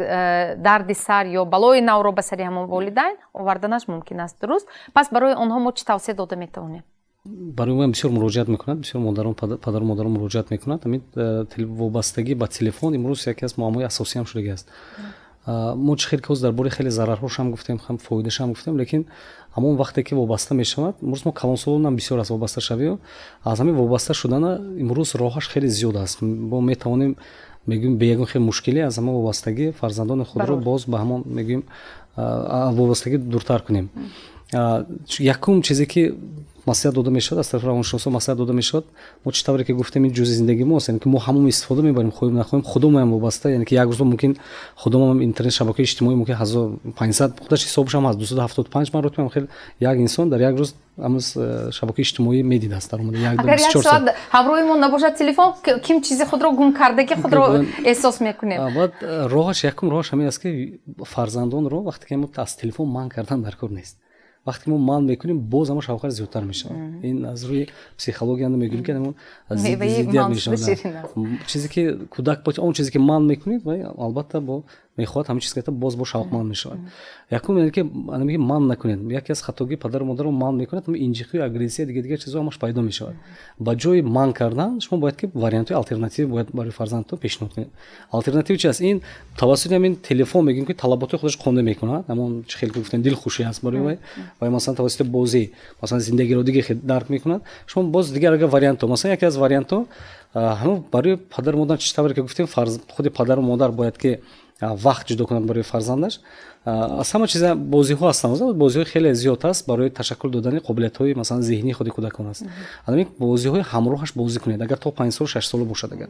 дарди сар ё балои навро ба сари ҳамон волидайн оварданаш мумкин аст, дуруст? пас барои онҳо мо чӣ тавсия дода метавонем? барои ман бисёр муроҷиат мекунад, бисёр падару модарон муроҷиат мекунад. ҳамин вобастагӣ ба телефон имрӯз яке аз муаммои асосӣ ҳам шудагааст. мо чӣ хел ки ҳозир дар бори хеле зарарҳош ҳам гуфтем, ҳам фоидаш ҳам гуфтем, лекин ҳамон вақте ки вобаста мешавад, имрӯз мо калонсолон ҳам бисёр аст вобаста шавӣ. аз ҳамин вобаста шудана имрӯз роҳаш хеле зиёд аст. мо метавонем мегӯем бе ягон хел мушкилӣ аз ҳамон вобастагӣ фарзандони худро боз ба ҳамон мегӯем вобастагӣ дуртар кунем. якум чизе ки маслиҳат дода мешавад, аз тарафи равоншиносо маслиҳат дода мешавад. Мо чӣ тавре ки гуфтем ин ҷузъи зиндагии мост, яъне ки мо ҳамон истифода мебарем, хоҳем нахоҳем, худомон ҳам вобаста, яъне ки як рӯз мумкин худомон интернет шабакаи иҷтимоӣ мумкин 1500 худаш ҳисобаш ҳам ҳаст 275 маротиба хел як инсон дар як рӯз амз шабакаи иҷтимоӣ медидааст дар омада агар як соат ҳамроҳимон набошад телефон ким чизи худро гум кардаги худро эҳсос мекунем. баъд роҳаш якум роҳаш ҳамин аст ки фарзандонро вақте ки мо аз телефон манъ кардан дар кор нест. вақте ки мо манъ мекунем боз ҳама шавқаш зиёдтар мешавад. ин аз рӯи психология мегӯем ки зиддият мешавад. чизе ки кӯдак бошад он чизе ки манъ мекунед албатта бо мехоҳад ҳамин чиз карда боз бо шавқманд мешавад. якум яъне ки мегӯем манъ накунед. яке аз хатоги падару модарро манъ мекунад, инҷиқию агрессия дигар чизҳо ҳамаш пайдо мешавад. ба ҷои манъ кардан шумо бояд ки вариантҳои алтернатив бояд барои фарзандтон пешниҳод кунед. алтернатив чи аст? ин тавассути ҳамин телефон мегӯем ки талаботи худаш хонда мекунад. ҳамон чӣ хел ки гуфтем дилхушӣ аст барои вай ва масалан тавассути бозӣ масалан зиндагиро дигар хел дарк мекунад. шумо боз дигар агар вариантҳо масалан яке аз вариантҳо ҳамон барои падару модар чӣ тавре ки гуфтем худи падару модар бояд ки вақт ҷудо кунад барои фарзандаш. аз ҳама чиза бозиҳо ҳастанд. бозиҳои хеле зиёд аст барои ташаккул додани қобилиятҳои масалан зеҳнии худи кӯдакон аст. адами бозиҳои ҳамроҳаш бозӣ кунед. агар то 5 сол 6 сол бошад, агар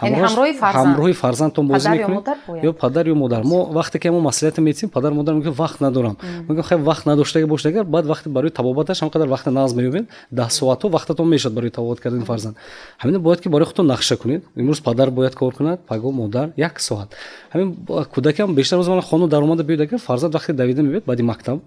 ҳамроҳи фарзандтон бозӣ мекунед ё падар ё модар. мо вақте ки мо маслиҳате метисем падар модар мегӯяд вақт надорам, мегӯям хай вақт надоштаги бошад. агар баъд вақте барои табобаташ ҳамқадар вақте нағз меёбед 10 соатҳо вақтатон мешавад барои табобат кардани фарзанд. ҳамин бояд ки барои худтон нақша кунед. имрӯз падар бояд кор кунад, паго модар 1 соат. ҳамин кӯдакам бештар рӯзмарра хона даромада биёд. агар фарзанд вақте давида мебиёд баъди мактаб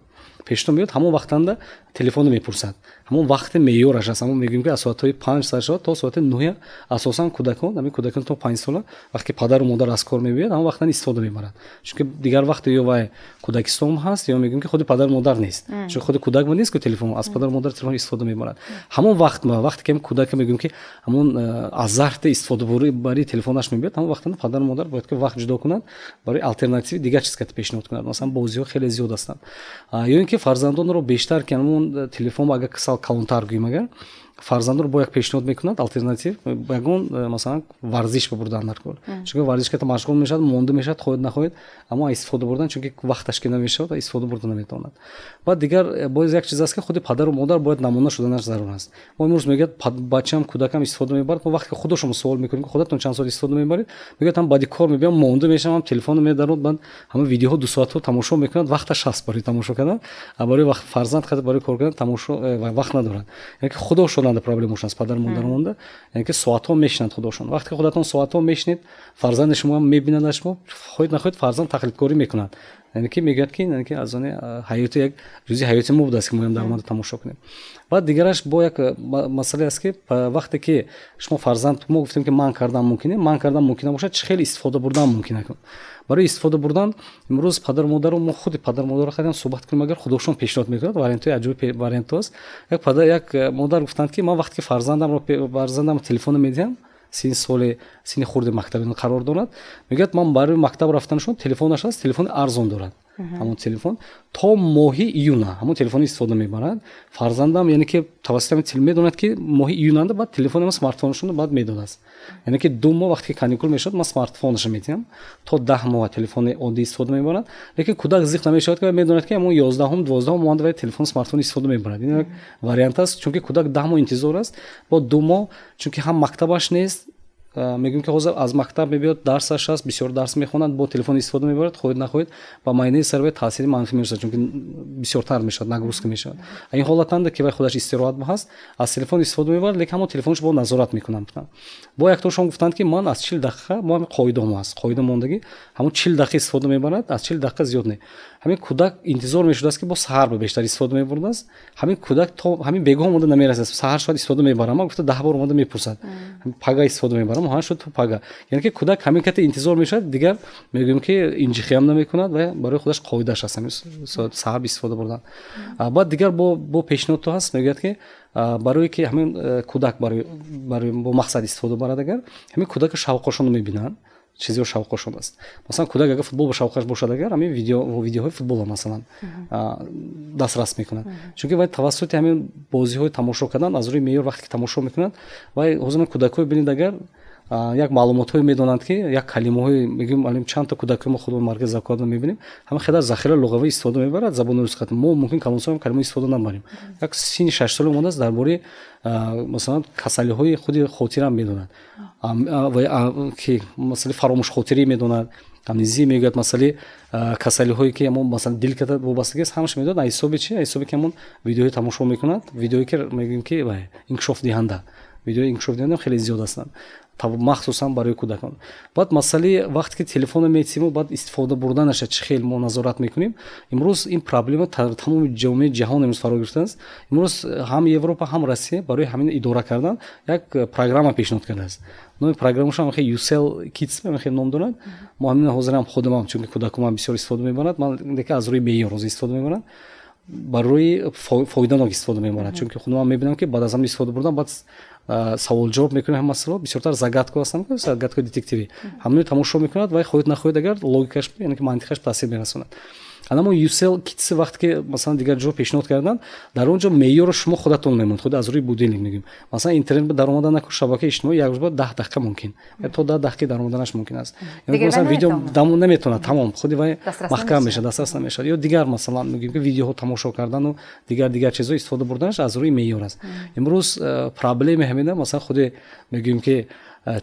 пештон биёд, ҳамон вақтанда телефонро мепурсад. ҳамон вақти меъёраш аст. ҳамон мегӯем ки аз соати 5 сар шавад то соати 9 асосан кӯдакон, ҳамин кӯдакон то 5 сола вақте ки падару модар аз кор мебиёд ҳамон вақтан истифода мебарад. чунки дигар вақте ё вай кӯдакистон ҳаст ё мегӯем ки худи падару модар нест. чунки худи кӯдак нест ки телефон аз падару модар телефон истифода мебарад. ҳамон вақте ки кӯдака мегӯем ки ҳамон азарти истифода бари телефонаш мебиёд, ҳамон вақтанда падару модар бояд ки вақт ҷудо кунад барои алтернативи дигар чиз карда пешниҳод кунад. масалан бозиҳо хеле зиёд ҳастанд. ё ин ки фарзандонро бештар ки ҳамон телефон агар касал калонтар гӯем, агар фарзандро бо як пешниҳод мекунад алтернатив ягон масалан варзиш бубурдан дар кор. чунки варзиш карда машғул мешавад, монда мешавад, хоҳед нахоҳед, аммо истифода бурдан чунки вақташ ки намешавад истифода бурда наметавонад. баъд дигар боз як чиз аст ки худи падару модар бояд намуна шуданаш зарур аст. мо имрӯз мегӯяд бачам кӯдакам истифода мебарад, мо вақте ки худашон суол мекунем ки худатон чанд соат истифода мебаред, мегӯяд ҳам баъди кор мебиям монда мешавам, телефон медарод, баъд ҳама видеоҳо 2 соатҳо тамошо мекунад, вақташ ҳаст барои тамошо кардан, барои вақт фарзанд хата барои кор кардан тамошо вақт надорад. яъне ки худошон анда проблемашон аст падар модаронда, яъне ки соатҳо мешинад худошон. вақте ки худатон соатҳо мешинед, фарзанди шумо ҳам мебинад, шумо хоҳед нахоҳед фарзанд тақлидкорӣ мекунад. яъне ки мегӯяд ки яъне ки аз оне ҳаёти як ҷузъи ҳаёти мо будааст ки мо ҳам дар омада тамошо кунем. баъд дигараш бо як масъале аст ки вақте ки шумо фарзанд мо гуфтем ки манъ кардан мумкине, манъ кардан мумкин набошад, чӣ хел истифода бурдан мумкин аст. барои истифода бурдан имрӯз падару модарро мо худи падару модар хадам суҳбат кунем, агар худошон пешниҳод мекунад вариантҳои аҷоби вариантҳо аст. як модар гуфтанд ки ман вақте ки фарзандам телефонро медиҳам, синни хурди мактаби қарор дорад, мегӯяд ман барои мактаб рафтанашон телефонаш аст, телефони арзон дорад. ҳамон телефон то моҳи июна ҳамон телефони истифода мебарад. фарзандам яъне ки тавассути ҳамин телефон медонад ки моҳи июнанда баъд телефони смартфонашон баъд медодааст. яъне ки 2 моҳ вақте ки каникул мешавад ман смартфонашро метиҳам, то 10 моҳ телефони оддӣ истифода мебарад. лекин кӯдак зиқ намешавад ки медонад ки ҳамон 11-ум 12-ум моҳ вай телефон смартфон истифода мебарад. ин як вариант аст, чунки кӯдак 10 моҳ интизор аст, бо 2 моҳ чунки ҳам мактабаш нест, мегӯем ки ҳозир аз мактаб мебиёд, дарсаш аст, бисёр дарс мехонад, бо телефон истифода мебарад, хоҳед нахоҳед ба майнаи сарвай таъсири манфӣ мерасад, чунки бисёртар мешавад, нагрузка мешавад. ин ҳолатанда ки вай худаш истироҳат ҳаст, аз телефон истифода мебарад, лекин ҳамон телефонаш бо назорат мекунанд. бо яктошон гуфтанд ки ман аз 40 дақиқа мо қоидаҳом аст, қоида мондагӣ ҳамон 40 дақиқа истифода мебарад, аз 40 дақиқа зиёд не. ҳамин кӯдак интизор мешудааст ки бо саҳар ба бештар истифода мебурдааст. ҳамин кӯдак то ҳамин бегоҳ монда намерасад, саҳар шуд истифода мебарам, ма гуфта 10 бор омада мепурсад, пага истифода мебарам, ҳан шуд пага. яъне ки кӯдак ҳамин ката интизор мешавад, дигар мегӯем ки инҷихиам намекунад ва барои худаш қоидааш аст ҳамин саҳар истифода бурдан. баъд дигар бо пешниҳодто ҳаст, мегӯяд ки барое ки ҳамин кӯдак барои бо мақсад истифода барад, агар ҳамин кӯдака шавқошонро мебинанд, чизеҳо шавқошон аст. масалан кӯдак агар футбол ба шавқаш бошад, агар ҳамин видеоҳои футболро масалан дастрас мекунад, чунки вай тавассути ҳамин бозиҳои тамошо кардан аз рӯи меъёр вақте ки тамошо мекунад, вай ҳозир кӯдакҳои бинед, агар як маълумотҳое медонанд ки як калимаҳои мегӯем алим чандта кӯдакҳои мо худмон маркази закодо мебинем ҳама хедар захира луғавӣ истифода мебарад забони русқати мо мумкин калонсои калимаҳо истифода набарем як сини 6 сола омадааст дар бораи масалан касалиҳои худи хотира медонад ки масъалаи фаромӯшхотирӣ медонад амнезия мегӯяд масъалаи касалиҳое ки ҳамон масалан дил ката вобастагист ҳамаш медонад аз ҳисоби чи аз ҳисоби ки ҳамон видеоҳои тамошо мекунад видеое ки мегӯем ки инкишоф диҳанда видеои инкишоф диҳанда хеле зиёд ҳастанд махсусан барои кӯдакон баъд масъалаи вақте ки телефонро метисимо баъд истифода бурданаша чӣ хел мо назорат мекунем имрӯз ин проблема тамоми ҷомеаи ҷаҳон имрӯз фаро гирифтааст имрӯз ҳам европа ҳам россия барои ҳамин идора кардан як программа пешниҳод кардааст номи программашон хеле юсел китс хеле ном дорад мо ҳамин ҳозирам худам чунки кӯдаконам бисёр истифода мебаранд ман дека аз рӯи меъёр ҳозир истифода мебаранд барои фоиданок истифода мебаранд чунки худам мебинам ки баъд аз ҳамин истифода бурдан баъд саволҷавоб мекунем ҳама масъала бисёртар загадка ҳастанд загадкаи детективӣ ҳамаи тамошо мекунад вай хоҳед нахоҳед агар логикаш яъне ки мантиқаш таъсир мерасонад анамо юсел китси вақте ки масалан дигар ҷо пешниҳод карданд дар он ҷо меъёро шумо худатон мемонед худ аз рӯи будилинг мегӯем масалан интернет даромада накун шабакаи иҷтимоӣ як рӯз 10 дақиқа мумкин то 10 дақиқа даромаданаш мумкин аст масалан видео дамон наметавонад тамом худи вай маҳкам мешавад дастрас намешавад ё дигар масалан мегӯем ки видеоҳо тамошо кардану дигар чизҳо истифода бурданаш аз рӯи меъёр аст имрӯз проблемаи ҳамина масалан худи мегӯем ки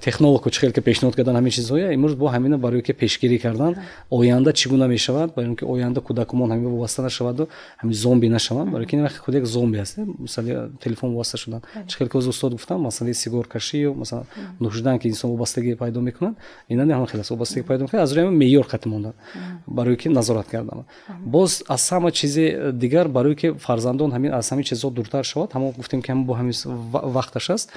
технолого чӣ хел ки пешниҳод кардан ҳамин чизҳоя имрӯз бо ҳамина барои ки пешгирӣ кардан оянда чӣ гуна мешавад барои ки оянда кӯдакумон ҳамин вобаста нашаваду ҳамин зомби нашаванд барои ки худ як зомби аст масъалаи телефон вобаста шудан чӣ хел ки ҳозир устод гуфтам масъалаи сигаркашӣ ё масалан нӯшидан ки инсон вобастагӣ пайдо мекунад ина не ҳам хел аст вобастагӣ пайдо мекунад аз рӯи меъёр қати мондан барои ки назорат кардан боз аз ҳама чизи дигар барои ки фарзандон ҳамин аз ҳамин чизҳо дуртар шавад ҳамо гуфтем ки ҳамин бо ҳамин вақташ аст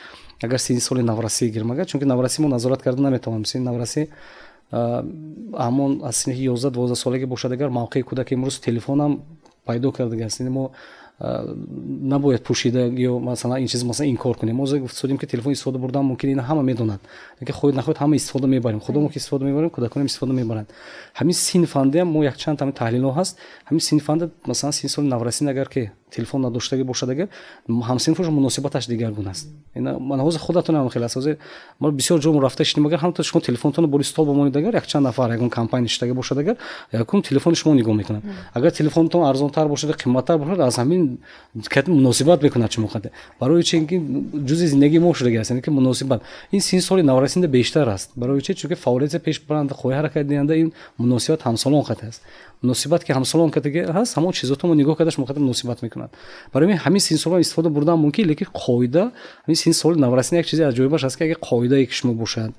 агар сини соли наврасӣ гирем агар чунки наврасӣ мо назорат карда наметавонем сини наврасӣ ҳамон аз сини 11-12 солагӣ бошад агар мавқеи кӯдак имрӯз телефонам пайдо кардагааст мо набояд пӯшида ё масалан ин чиз масалан инкор кунем мо гуфтем ки телефон истифода бурдан мумкин ина ҳама медонад ки хоҳед нахоҳед ҳама истифода мебарем худомо ки истифода мебарем кӯдаконам истифода мебаранд ҳамин синфанда мо якчанд ҳамин таҳлилҳо ҳаст ҳамин синфанда масалан сини соли наврасӣ агар ки телефон надоштагӣ бошад агар ҳамсинфош муносибаташ дигар гуна аст ина ман ҳозир худатонам хел аст ҳозир мо бисёр ҷо рафта шидем агар ҳамто шумо телефонтон боли стол бомонед агар якчанд нафар ягон компания нишитагӣ бошад агар якум телефони шумо нигоҳ мекунад агар телефонтон арзонтар бошад қимматтар бошад аз ҳамин муносибат мекунад шумо қаде барои чи ки ҷузи зиндагии мо шудагааст яъне ки муносибат ин сини соли наврасинда бештар аст барои чи чунки фаъолияте пеш баранда хоҳӣ ҳаракат диҳанда ин муносибат ҳамсолон қате аст муносибат ки ҳамсолон катаги ҳаст ҳамон чизото мо нигоҳ кардаш муқаddam муносибат мекунад барои ҳамин син солон истифода бурдан мумкин лекин қоида ҳамин син соли наврасин як чизи аҷоибаш аст ки агар қоидае ки шумо бошад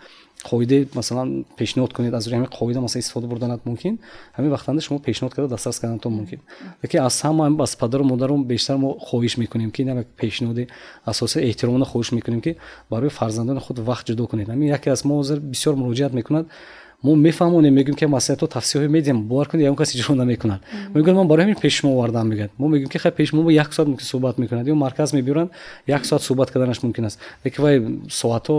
қоидаи масалан пешниҳод кунед аз рӯи ҳамин қоида масалан истифода бурданат мумкин ҳамин вақтанда шумо пешниҳод карда дастрас карданатон мумкин лекин аз ҳама аз падару модарон бештар мо хоҳиш мекунем ки як пешниҳоди асоси эҳтиромона хоҳиш мекунем ки барои фарзандони худ вақт ҷудо кунед ҳамин яке аз мо ҳозир бисёр муроҷиат мекунад мо мефаҳмонем мегӯем ки масъалато тавсиҳҳои медиҳем бовар кунед ягон каси ҷуро намекунад мегӯяд ман барои ҳамин пеш шумо овардам мегӯяд мо мегӯем ки пеш мо 1 соат мумкин суҳбат мекунад ё марказ мебиёранд 1 соат суҳбат карданаш мумкин аст лекин вай соатҳо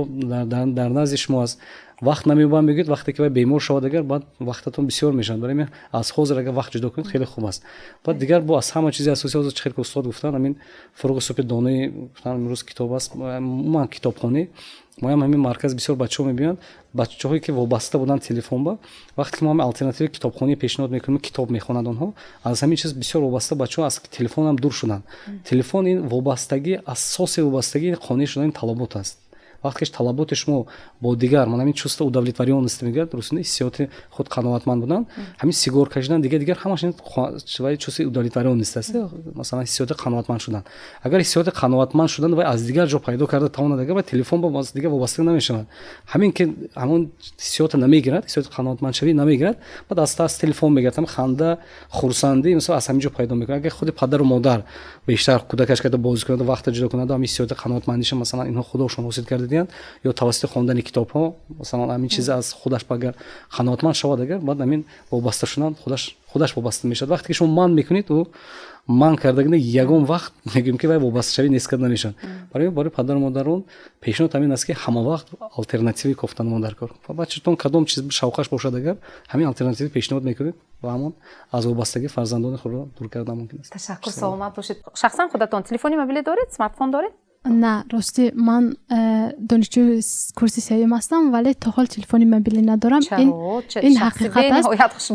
дар назди шумо аст вақт намеёбам мегӯед вақте ки вай бемор шавад агар баъд вақтатон бисёр мешавад барои ҳамин аз ҳозир агар вақт ҷудо кунед хеле хуб аст баъд дигар бо аз ҳама чизи асосӣ ҳозир чӣ хел ки устод гуфтан ҳамин фуруғи субҳи донаи гуфтан имрӯз китоб аст умуман китобхонӣ мо ҳам ҳамин марказ бисёр бачаҳо мебиёнд бачаҳое ки вобаста буданд телефон ба вақте ки мо ҳам алтернативи китобхонӣ пешниҳод мекунем китоб мехонанд онҳо аз ҳамин чиз бисёр вобаста бачаҳо аз телефонам дур шуданд телефон ин вобастагӣ асоси вобастагии қонеъ шудани талабот аст вақте ки талаботи шумо бо дигар ман ҳамин чувства удовлетворённости мегӯяд русунда ҳиссиёти худ қаноатманд будан ҳамин сигор кашидан дигар ҳамаш чувстви удовлетворённости аст масалан ҳиссиёти қаноатманд шудан агар ҳиссиёти қаноатманд шудан вай аз дигар ҷо пайдо карда тавонад агар вай телефон ба дигар вобаста намешавад ҳамин ки ҳамон ҳиссиёта намегирад ҳиссиёти қаноатмандшавӣ намегирад баъд аз телефон мегирад ҳам ханда хурсандӣ мисол аз ҳамин ҷо пайдо мекунад агар худи падару модар бештар кӯдакаш карда бозӣ кунад вақта ҷудо кунад ҳамин ҳиссиёти қаноатмандиша масалан инҳо худошон ҳосил карда ё тавассути хондани китобҳо масалан ҳамин чиз аз худаш агар қаноатманд шавад агар баъд ҳамин вобаста шудан худаш вобаста мешавад вақте ки шумо ман мекунед ӯ ман кардагина ягон вақт мегӯем ки вай вобасташавӣ нест карда намешавад барои падару модарон пешниҳод ҳамин аст ки ҳама вақт алтернативӣ кофтанамон дар кор бачатон кадом чиз шавқаш бошад агар ҳамин алтернативӣ пешниҳод мекунед ва ҳамон аз вобастагии фарзандони худро дур кардан мумкин аст. ташаккур, саломат бошед. шахсан худатон телефони мобилӣ доред, смартфон доред? نه راستی من دانشجوی کورس سوم هستم ولی تا حال تلفن موبیلی ندارم. این حقیقت است.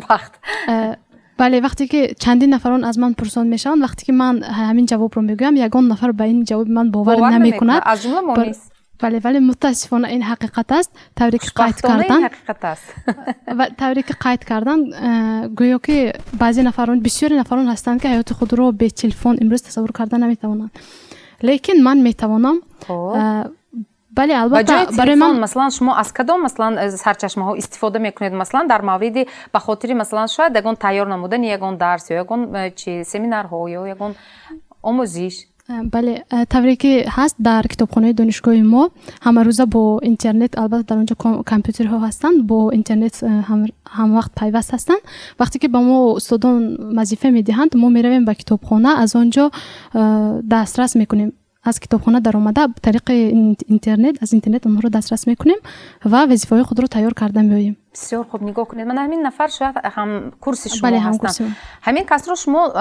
بله وقتی که چندین نفران از من پرسان میشن وقتی که من همین جواب رو میگویم یگان نفر به این جواب من باور نمیکند. از جمله ما نیست. بله ولی متاسفانه این حقیقت است. طوری که قید کردن حقیقت است. و طوری که قید کردن گویا که بعضی نفران بسیاری نفران هستند که حیات خود رو به تلفن امروز تصور کردن نمیتوانند. لیکن من میتوانم. بله البته برای من مثلا شما از کدام مثلا سرچشمه ها استفاده میکنید مثلا در مورد به خاطر مثلا شاید یگان تیار نمودن یگان درس یا یگان چی سمینارها یا یگان آموزش. بله طوری که هست در کتابخانه دانشگاه ما همه روزه با اینترنت البته در اونجا کامپیوترها هستند با اینترنت هم وقت پیوست هستند. وقتی که با ما استادان وظیفه میدهند ما میرویم به کتابخانه از آنجا دسترس میکنیم. از کتابخانه در آمده طریق اینترنت از اینترنت اونها رو دسترس میکنیم و وظیفه‌های خود رو تیار کرده میاییم. بسیار خوب نگاه کنید. من همین نفر شاید هم کورس شما بله هستم. همین کس رو شما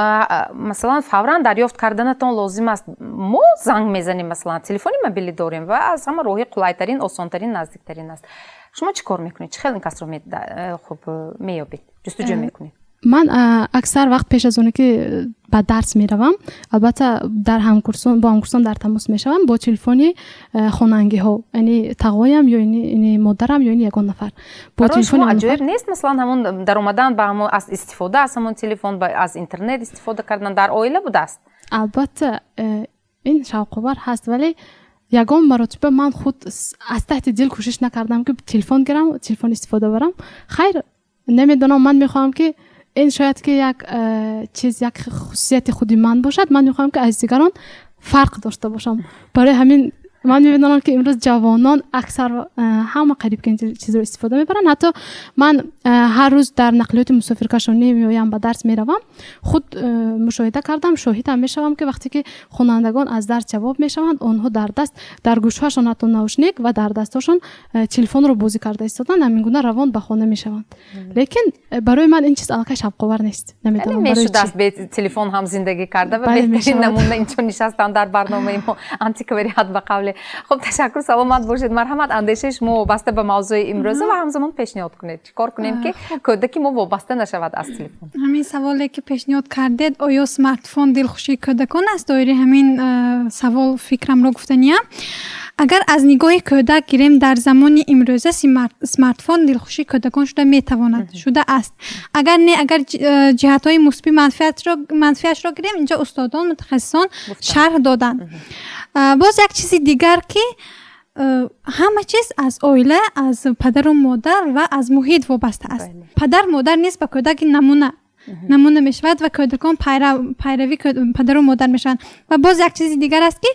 مثلا فوراً دریافت کردنتون لازم است. ما زنگ میزنیم مثلا تلفن موبیلی داریم و از همه راهی قلایترین آسانترین نزدیکترین است. شما چی کار میکنید؟ چه خیلی کس رو خوب میابید؟ جستجو میکنید؟ من اکثر وقت پیش از اون که به درس میروم البته در همکورسان با همکورسان در تماس میشوم با تلفنی خواننده ها یعنی تقوایم یا یعنی مادرم یا یگان نفر با تلفن عجیب نیست مثلا همون در اومدن با همون از استفاده از همون تلفن از اینترنت استفاده کردن در عائله بوده است. البته این شوق هست ولی یگان مرتبه من خود از تحت دل کوشش نکردم که تلفن گیرم تلفن استفاده برم. خیر نمیدونم من میخوام که این شاید که یک چیز یک خصوصیت خودی من باشد. من میخوام که از دیگران فرق داشته باشم. برای همین من میبینم که امروز جوانان اکثر همه قریب که این چیز رو استفاده میبرن. حتی من هر روز در نقلیات مسافرکشانی میایم به درس میروم خود مشاهده کردم شاهدم میشوم که وقتی که خوانندگان از درس جواب میشوند آنها در دست در گوشهاشون حتی ناوشنیک و در دستاشون تلفن رو بازی کرده ایستادن همین گونه روان به خانه میشوند. لیکن برای من این چیز الکی شب‌آور نیست. نمیدونم برای چی دست به تلفن هم زندگی کرده و بهترین نمونه اینجا نشستن در برنامه ما آنتیکوری حد به قول. خب تشکر سلامت باشید. مرحمت اندیشه شما وابسته به موضوع امروزه و همزمان پیشنهاد کنید چیکار کنیم که کودکی ما وابسته نشود از تلفن. همین سوالی که پیشنهاد کردید آیا سمارتفون دلخوشی کودکان است؟ دایره همین سوال فکرم رو گفتنیم. اگر از نگاه کودک گیریم در زمان امروزه سمارتفون دلخوشی کودکان شده میتواند شده است. اگر نه اگر جهت‌های مصبی منفیش را گیریم اینجا استادان متخصصان شرح دادن. باز یک چیزی دیگر که همه چیز از عائله از پدر و مادر و از محیط وابسته است. پدر مادر نیست به کودک نمونه میشود و کودکان پیروی پدر و مادر میشوند. و باز یک چیزی دیگر است که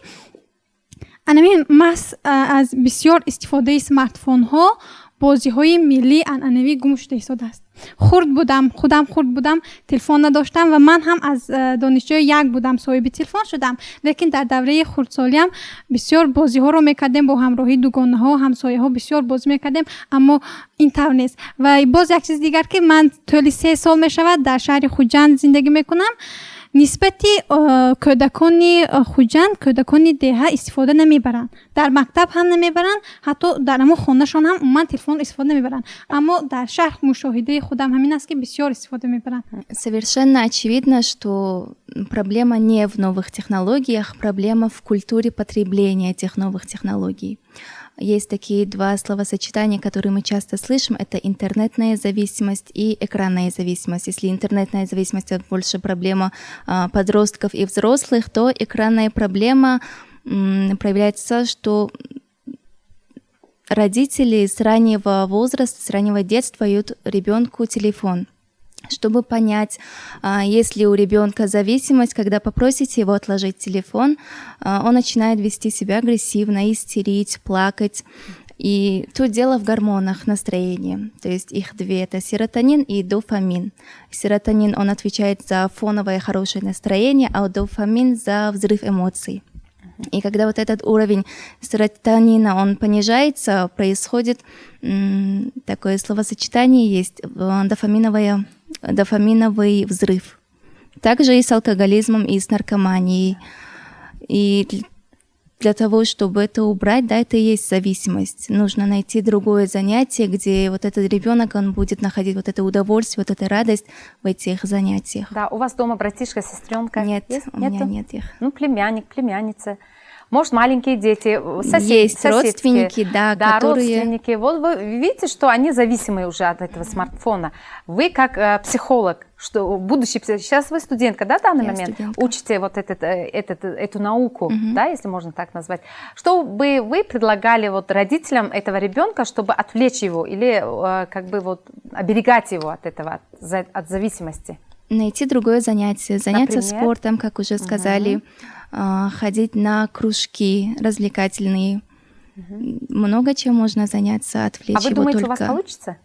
انمی مس از بسیار استفاده سمارتفون ها بازی های ملی انعنوی گم شده ایستاده است. خودم خرد بودم تلفن نداشتم و من هم از دانشجوی یک بودم صاحب تلفن شدم. لیکن در دوره خردسالیم بسیار بازی ها رو میکردیم با همراهی دوگانه ها همسایه ها بسیار بازی میکردیم اما این طور نیست. و باز یک چیز دیگر که من طول 3 سال میشود در شهر خوجند زندگی میکنم نسبتی کودکانی خوجند کودکانی دیهه استفاده نمیبرن در مکتب هم نمیبرن حتی در اما خونهشان هم عموما تلفن استفاده نمیبرن اما در شهر мушоҳидаи худам ҳамин аст ки бисёр истифода мебаранд. Совершенно очевидно, что проблема не в новых технологиях, проблема в культуре потребления этих новых технологий. Есть такие 2 словосочетания, которые мы часто слышим. Это интернетная зависимость и экранная зависимость. Если интернетная зависимость — это больше проблема подростков и взрослых, то экранная проблема проявляется, что родители с раннего возраста, с раннего детства дают ребенку телефон, чтобы понять, если у ребенка зависимость, когда попросите его отложить телефон, он начинает вести себя агрессивно, истерить, плакать. И тут дело в гормонах настроения. То есть их 2 — это серотонин и дофамин. Серотонин, он отвечает за фоновое хорошее настроение, а дофамин за взрыв эмоций. И когда вот этот уровень серотонина, он понижается, происходит такое словосочетание есть, дофаминовый взрыв. Также и с алкоголизмом, и с наркоманией. И для того, чтобы это убрать, да, это и есть зависимость. Нужно найти другое занятие, где вот этот ребенок, он будет находить вот это удовольствие, вот эту радость в этих занятиях. Да, у вас дома братишка, сестренка? Нет, есть? у меня нет их. Ну, племянник, племянница. Может, маленькие дети, есть родственники, да, которые... родственники. Вот вы видите, что они зависимы уже от этого смартфона. Вы как психолог, что будущий психолог, сейчас вы студентка, да, в данный момент, учите вот эту науку, да, если можно так назвать. Что бы вы предлагали вот родителям этого ребенка, чтобы отвлечь его или как бы вот оберегать его от этого, от зависимости? Найти другое занятие, заняться спортом, как уже сказали, ходить на кружки развлекательные. Много чем можно заняться, отвлечь его только. А вы думаете, у вас получится?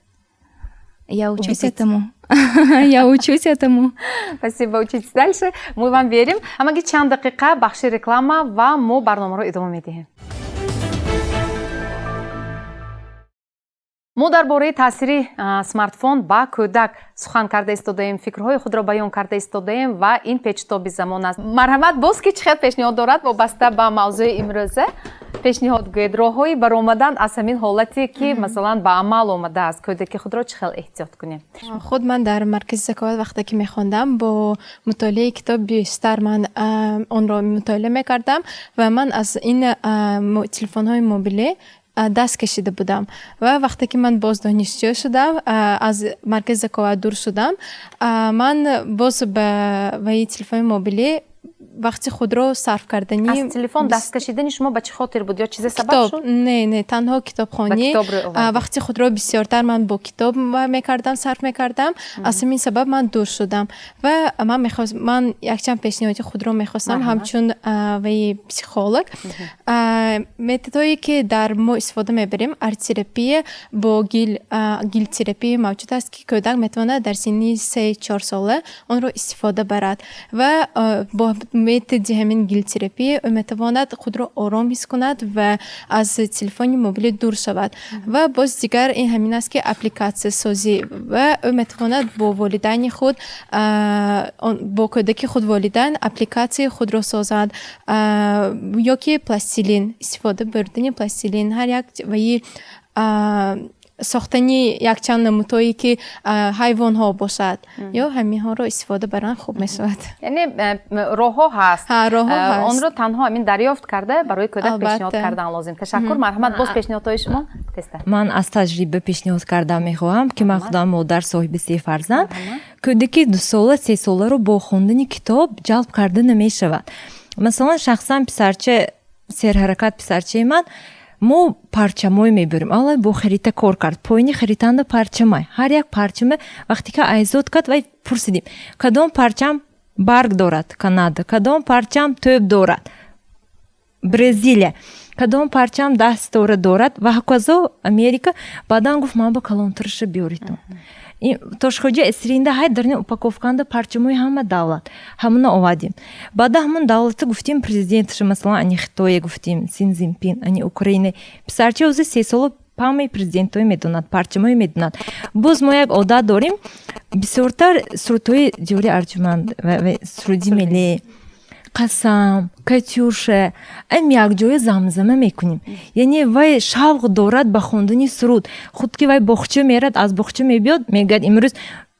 Я учусь этому. Я учусь этому. Спасибо, учитесь дальше. Мы вам верим. Амаги чанд дақиқа бахши реклама ва мо барномаро идома медиҳем. мо дар бораи таъсири смартфон ба кӯдак сухан карда истодаем, фикрҳои худро баён карда истодаем ва ин печутоби замон аст. Марҳамат, боз ки чӣ хел пешниҳод дорад вобаста ба мавзӯи имрӯза пешниҳод гӯед роҳҳои баромадан аз ҳамин ҳолате ки масалан ба амал омадааст, кӯдаки худро чӣ хел эҳтиёт кунем? худ ман дар маркази закovat вақте ки мехондам бо мутолиаи китоб бештар ман онро мутолиа мекардам ва ман аз ин телефонҳои мобилӣ даст кашида будам ва вақте ки ман боз донишҷӯ шудам, аз маркази закovat дур шудам, ман боз ба ин телефони мобилӣ вақти худро сарф кардани аз телефон даст кашидани шумо ба чӣ хотир буд ё чизе сабаб шуд? Не, танҳо китобхонӣ. Вақти худро бисёртар ман бо китоб мекардам, сарф мекардам. Аз ҳамин сабаб ман дур шудам ва ман якчанд пешниҳоди худро мехостам ҳамчун ваи психолог. Методҳое ки дар мо истифода мебарем, арт-терапия бо гил-терапия мавҷуд аст ки кӯдак метавонад дар синни 3-4 сола онро истифода барад ва бо методи ҳамин гил-терапия ӯ метавонад худро ором ҳис кунад ва аз телефони мобилӣ дур шавад. Ва боз дигар ин ҳамин аст ки аппликатсия созӣ ва ӯ метавонад бо волидайни худ, бо кӯдаки худ волидайн аппликатсияи худро созад ё ки пластилин, истифода бурдани пластилин, ҳар як ваи сохтани якчанд намудҳое ки ҳайвонҳо бошад ё ҳаминҳоро истифода баранд хуб мешавад. Яъне роҳҳо ҳаст. Онро танҳо ҳамин дарёфт карда барои кӯдак пешниҳод кардан лозим. Ташаккур. Марҳамат, боз пешниҳодҳои шумо теста. Ман аз таҷриба пешниҳод карда мехоҳам ки ман худам модар соҳиби 3 фарзанд. Кӯдаки 2 сола 3 соларо бо хондани китоб ҷалб карда намешавад. Масалан, шахсан писарча серҳаракат писарчаи ман мо парчамой мебарем. Аввал бо харита кор кард. Поини хаританда парчамай. Ҳар як парчама вақте ки айзод кард вай пурсидем. Кадом парчам барг дорад? Канада. Кадом парчам тӯб дорад? Бразилия. Кадом парчам дастора дорад? Ва ҳаказо Америка. Баъдан гуфт ман ба калонтирша биёритон. Тошхоҷа эсринда ҳай дар упаковканда парчамои ҳама давлат. Ҳамуна овадим. Баъда ҳамун давлата гуфтим президентша, масалан ани Хитое гуфтим, Син Цзиньпин, ани Украина. Писарча ӯзи 3 сола ҳамаи президентҳои медонад, парчамои медонад. Боз мо як одат дорем, бисёртар сурудҳои ҷори арҷуманд ва суруди миллӣ, қасам, катюша, ам якҷоя замзама мекунем. Яъне вай шавқ дорад ба хондани суруд. Худ ки вай бохча мерад, аз бохча мебиёд, мегӯяд имрӯз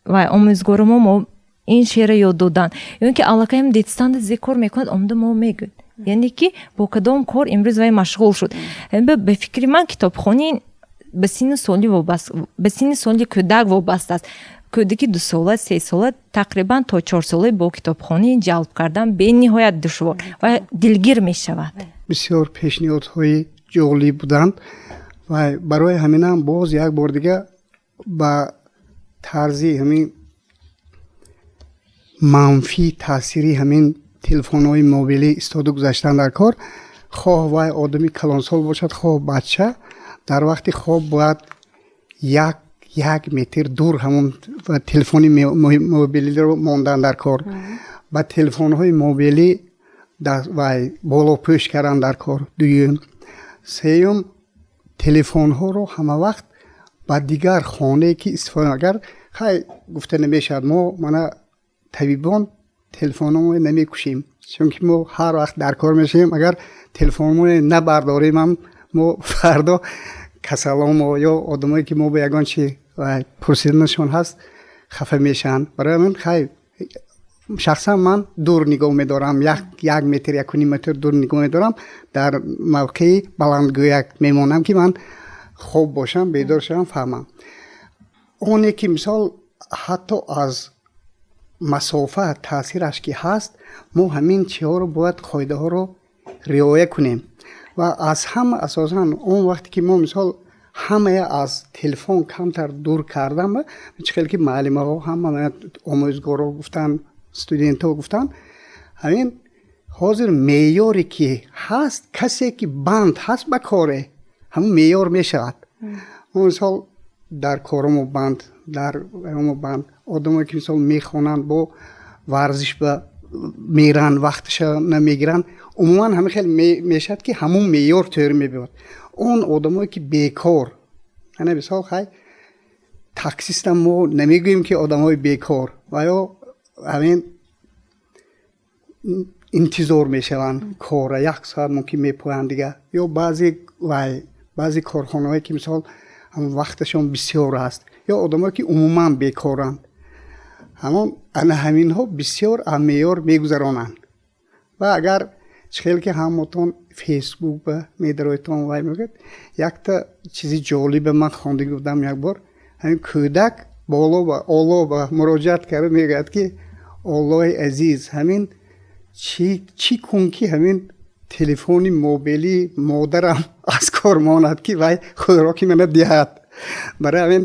вай омӯзгорамо мо ин шеъра ёд додан. Ё ки аллакаем детстанда зе кор мекунад, омада мо мегӯяд. Яъне ки бо кадом кор имрӯз вай машғул шуд. Ба фикри ман китобхонӣ ба синни соли кӯдак вобаста аст. Кӯдаки 2 сола, 3 сола тақрибан то 4 сола бо китобхонӣ ҷалб кардан бениҳоят душвор ва дилгир мешавад. бисёр пешниҳодҳои ҷолиб буданд ва барои ҳаминам боз як бор дига ба тарзи ҳамин манфӣ таъсири ҳамин телефонҳои мобилӣ истода гузаштан дар кор. хоҳ вай одами калонсол бошад, хоҳ бача, дар вақти хоб бояд 1 метр дур ҳамон телефони мобилиро мондан дар кор. ба телефонҳои мобилӣ вай боло пӯш кардан дар кор. дуюм. сеюм, телефонҳоро ҳама вақт ба дигар хонае ки истифода агар хай гуфта намешавад. Мана табибон телефонамон намекушем, чунки мо ҳар вақт дар кор мешавем. Агар телефонамон набардорем ҳам мо фардо касаломо ё одамое ки мо ба ягон чи пурсиданашон ҳаст хафа мешаванд. барои ман хай шахсан ман дур нигоҳ медорам, 1 метр 1.5 метр дур нигоҳ медорам. дар мавқеи баландгӯяк мемонам ки ман хоб бошам, бедор шавам, фаҳмам. оне ки мисол ҳатто аз масофа таъсираш ки ҳаст, мо ҳамин чиҳоро бояд қоидаҳоро риоя кунем. ва аз ҳама асосан он вақте ки мо мисол ҳамая аз телефон камтар дур кардам, чӣ хеле ки муаллимаҳо ҳама омӯзгорҳо гуфтан, студентҳо гуфтан, ҳамин ҳозир меъёре ки ҳаст, касе ки банд ҳаст ба коре ҳамун меъёр мешавад. мисол дар корамо банд, дар мо банд, одамое ки мисол мехонанд, бо варзиш ба меран, вақташа намегиранд, умуман ҳамин хеле мешавад ки ҳамун меъёр тӯъри мебиёд. он одамое ки бекор, яъне мисол хай таксистам мо намегӯем ки одамҳои бекор, ва ё ҳамин интизор мешаванд кора, 1 соат мумкин мепоянд дига, ё баъзе корхонаҳое ки мисол вақташон бисёр аст, ё одамое ки умуман бекоранд, ҳамон ана ҳаминҳо бисёр аз меъёр мегузаронанд. ва агар чӣ хеле ки ҳамотон фейсбук ба медароитон вай мегӯяд, якта чизи ҷолиба ман хондагӣ будам як бор, ҳамин кӯдак оло ба муроҷиат карда мегӯяд ки олои азиз, ҳамин чӣ кун ки ҳамин телефони мобили модарам аз кор монад ки вай худро ки мана диҳад. барои ҳамин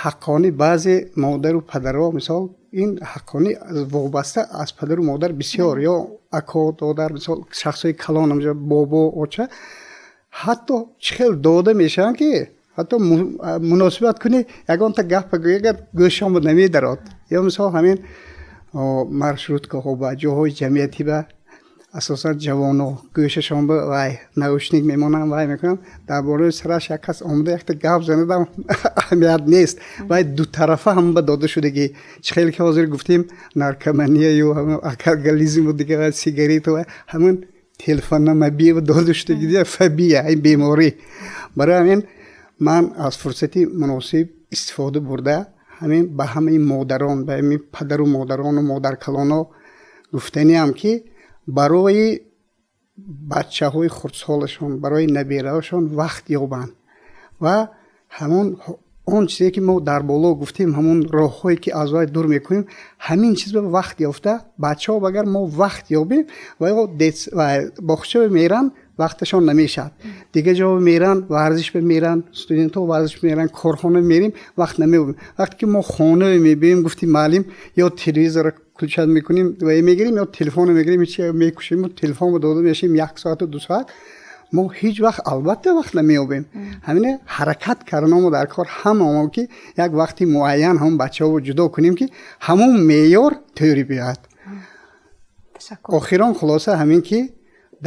ҳаққони баъзе модару падарҳо, мисол ин ҳаққони вобаста аз падару модар бисёр, ё ако додар, мисол шахсои калон амҷа бобо оча, ҳатто чӣ хел дода мешаванд ки ҳатто муносибат куни ягонта гапа гӯягар гӯшам намедарод, ё мисол ҳамин маршруткаҳо ба ҷоҳои ҷамъиятӣ ба асосан ҷавоно гӯшашон ба вай наушник мемонанд, вай мекунанд, дар бораи сараш як кас омада якта гап занадам, аҳамият нест, вай дутарафа ҳам ба дода шудагӣ. чӣ хеле ки ҳозир гуфтем наркомания ё алкоголизму дига сигарету ҳамин телефонномабия ба дода шудагӣ дига фобия, ин беморӣ. барои ҳамин ман аз фурсати муносиб истифода бурда ҳамин ба ҳамаи модарон, ба ҳамин падару модарону модаркалоно гуфтаниам ки барои бачаҳои хурдсолашон, барои набераҳошон вақт ёбанд ва ҳамон он чизе ки мо дар боло гуфтем, ҳамон роҳҳое ки аз вай дур мекунем, ҳамин чизро вақт ёфта бачаҳо агар мо вақт ёбем ва бохча меранд, вақташон намешавад, дига ҷо меранд, варзиш меранд, студентҳо варзиш меранд, корхона мерем, вақт намеёбем. вақте ки мо хона мебием, гуфти маълим, ё телевизора включат мекунем ва мегирем, ё телефонро мегирем, чи мекушем, телефон ба дода мешавем 1 соату 2 соат, мо ҳеҷ вақт албатта вақт намеёбем. ҳамине ҳаракат кардамо дар кор ҳамамо ки як вақти муайян ҳамон бачаҳоро ҷудо кунем ки ҳамон меъёр тӯъри биёяд. охирон хулоса ҳамин ки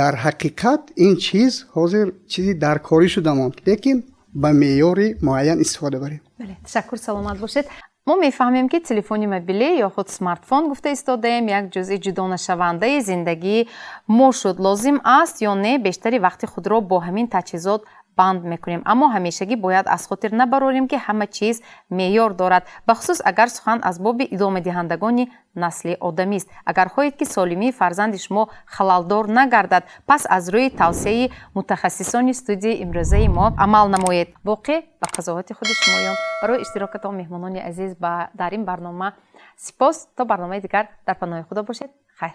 дар ҳақиқат ин чиз ҳозир чизи даркорӣ шудамонд, лекин ба меъёри муайян истифода барем. ташаккур, саломат бошед. мо мефаҳмем ки телефони мобилӣ ё худ смартфон гуфта истодаем як ҷузъи ҷудонашавандаи зиндагии мо шуд. лозим аст ё не бештари вақти худро бо ҳамин таҷҳизот банд мекунем, аммо ҳамешагӣ бояд аз хотир набарорем ки ҳама чиз меъёр дорад, бахусус агар сухан аз боби идомадиҳандагони насли одамист. агар хоҳед ки солимии фарзанди шумо халалдор нагардад, пас аз рӯи тавсияи мутахассисони студияи имрӯзаи мо амал намоед. воқеъ ба қазоати худи шумоён. барои иштирокатон меҳмонони азиз дар ин барнома сипос. то барномаи дигар дар паноҳи худо бошед. хайр.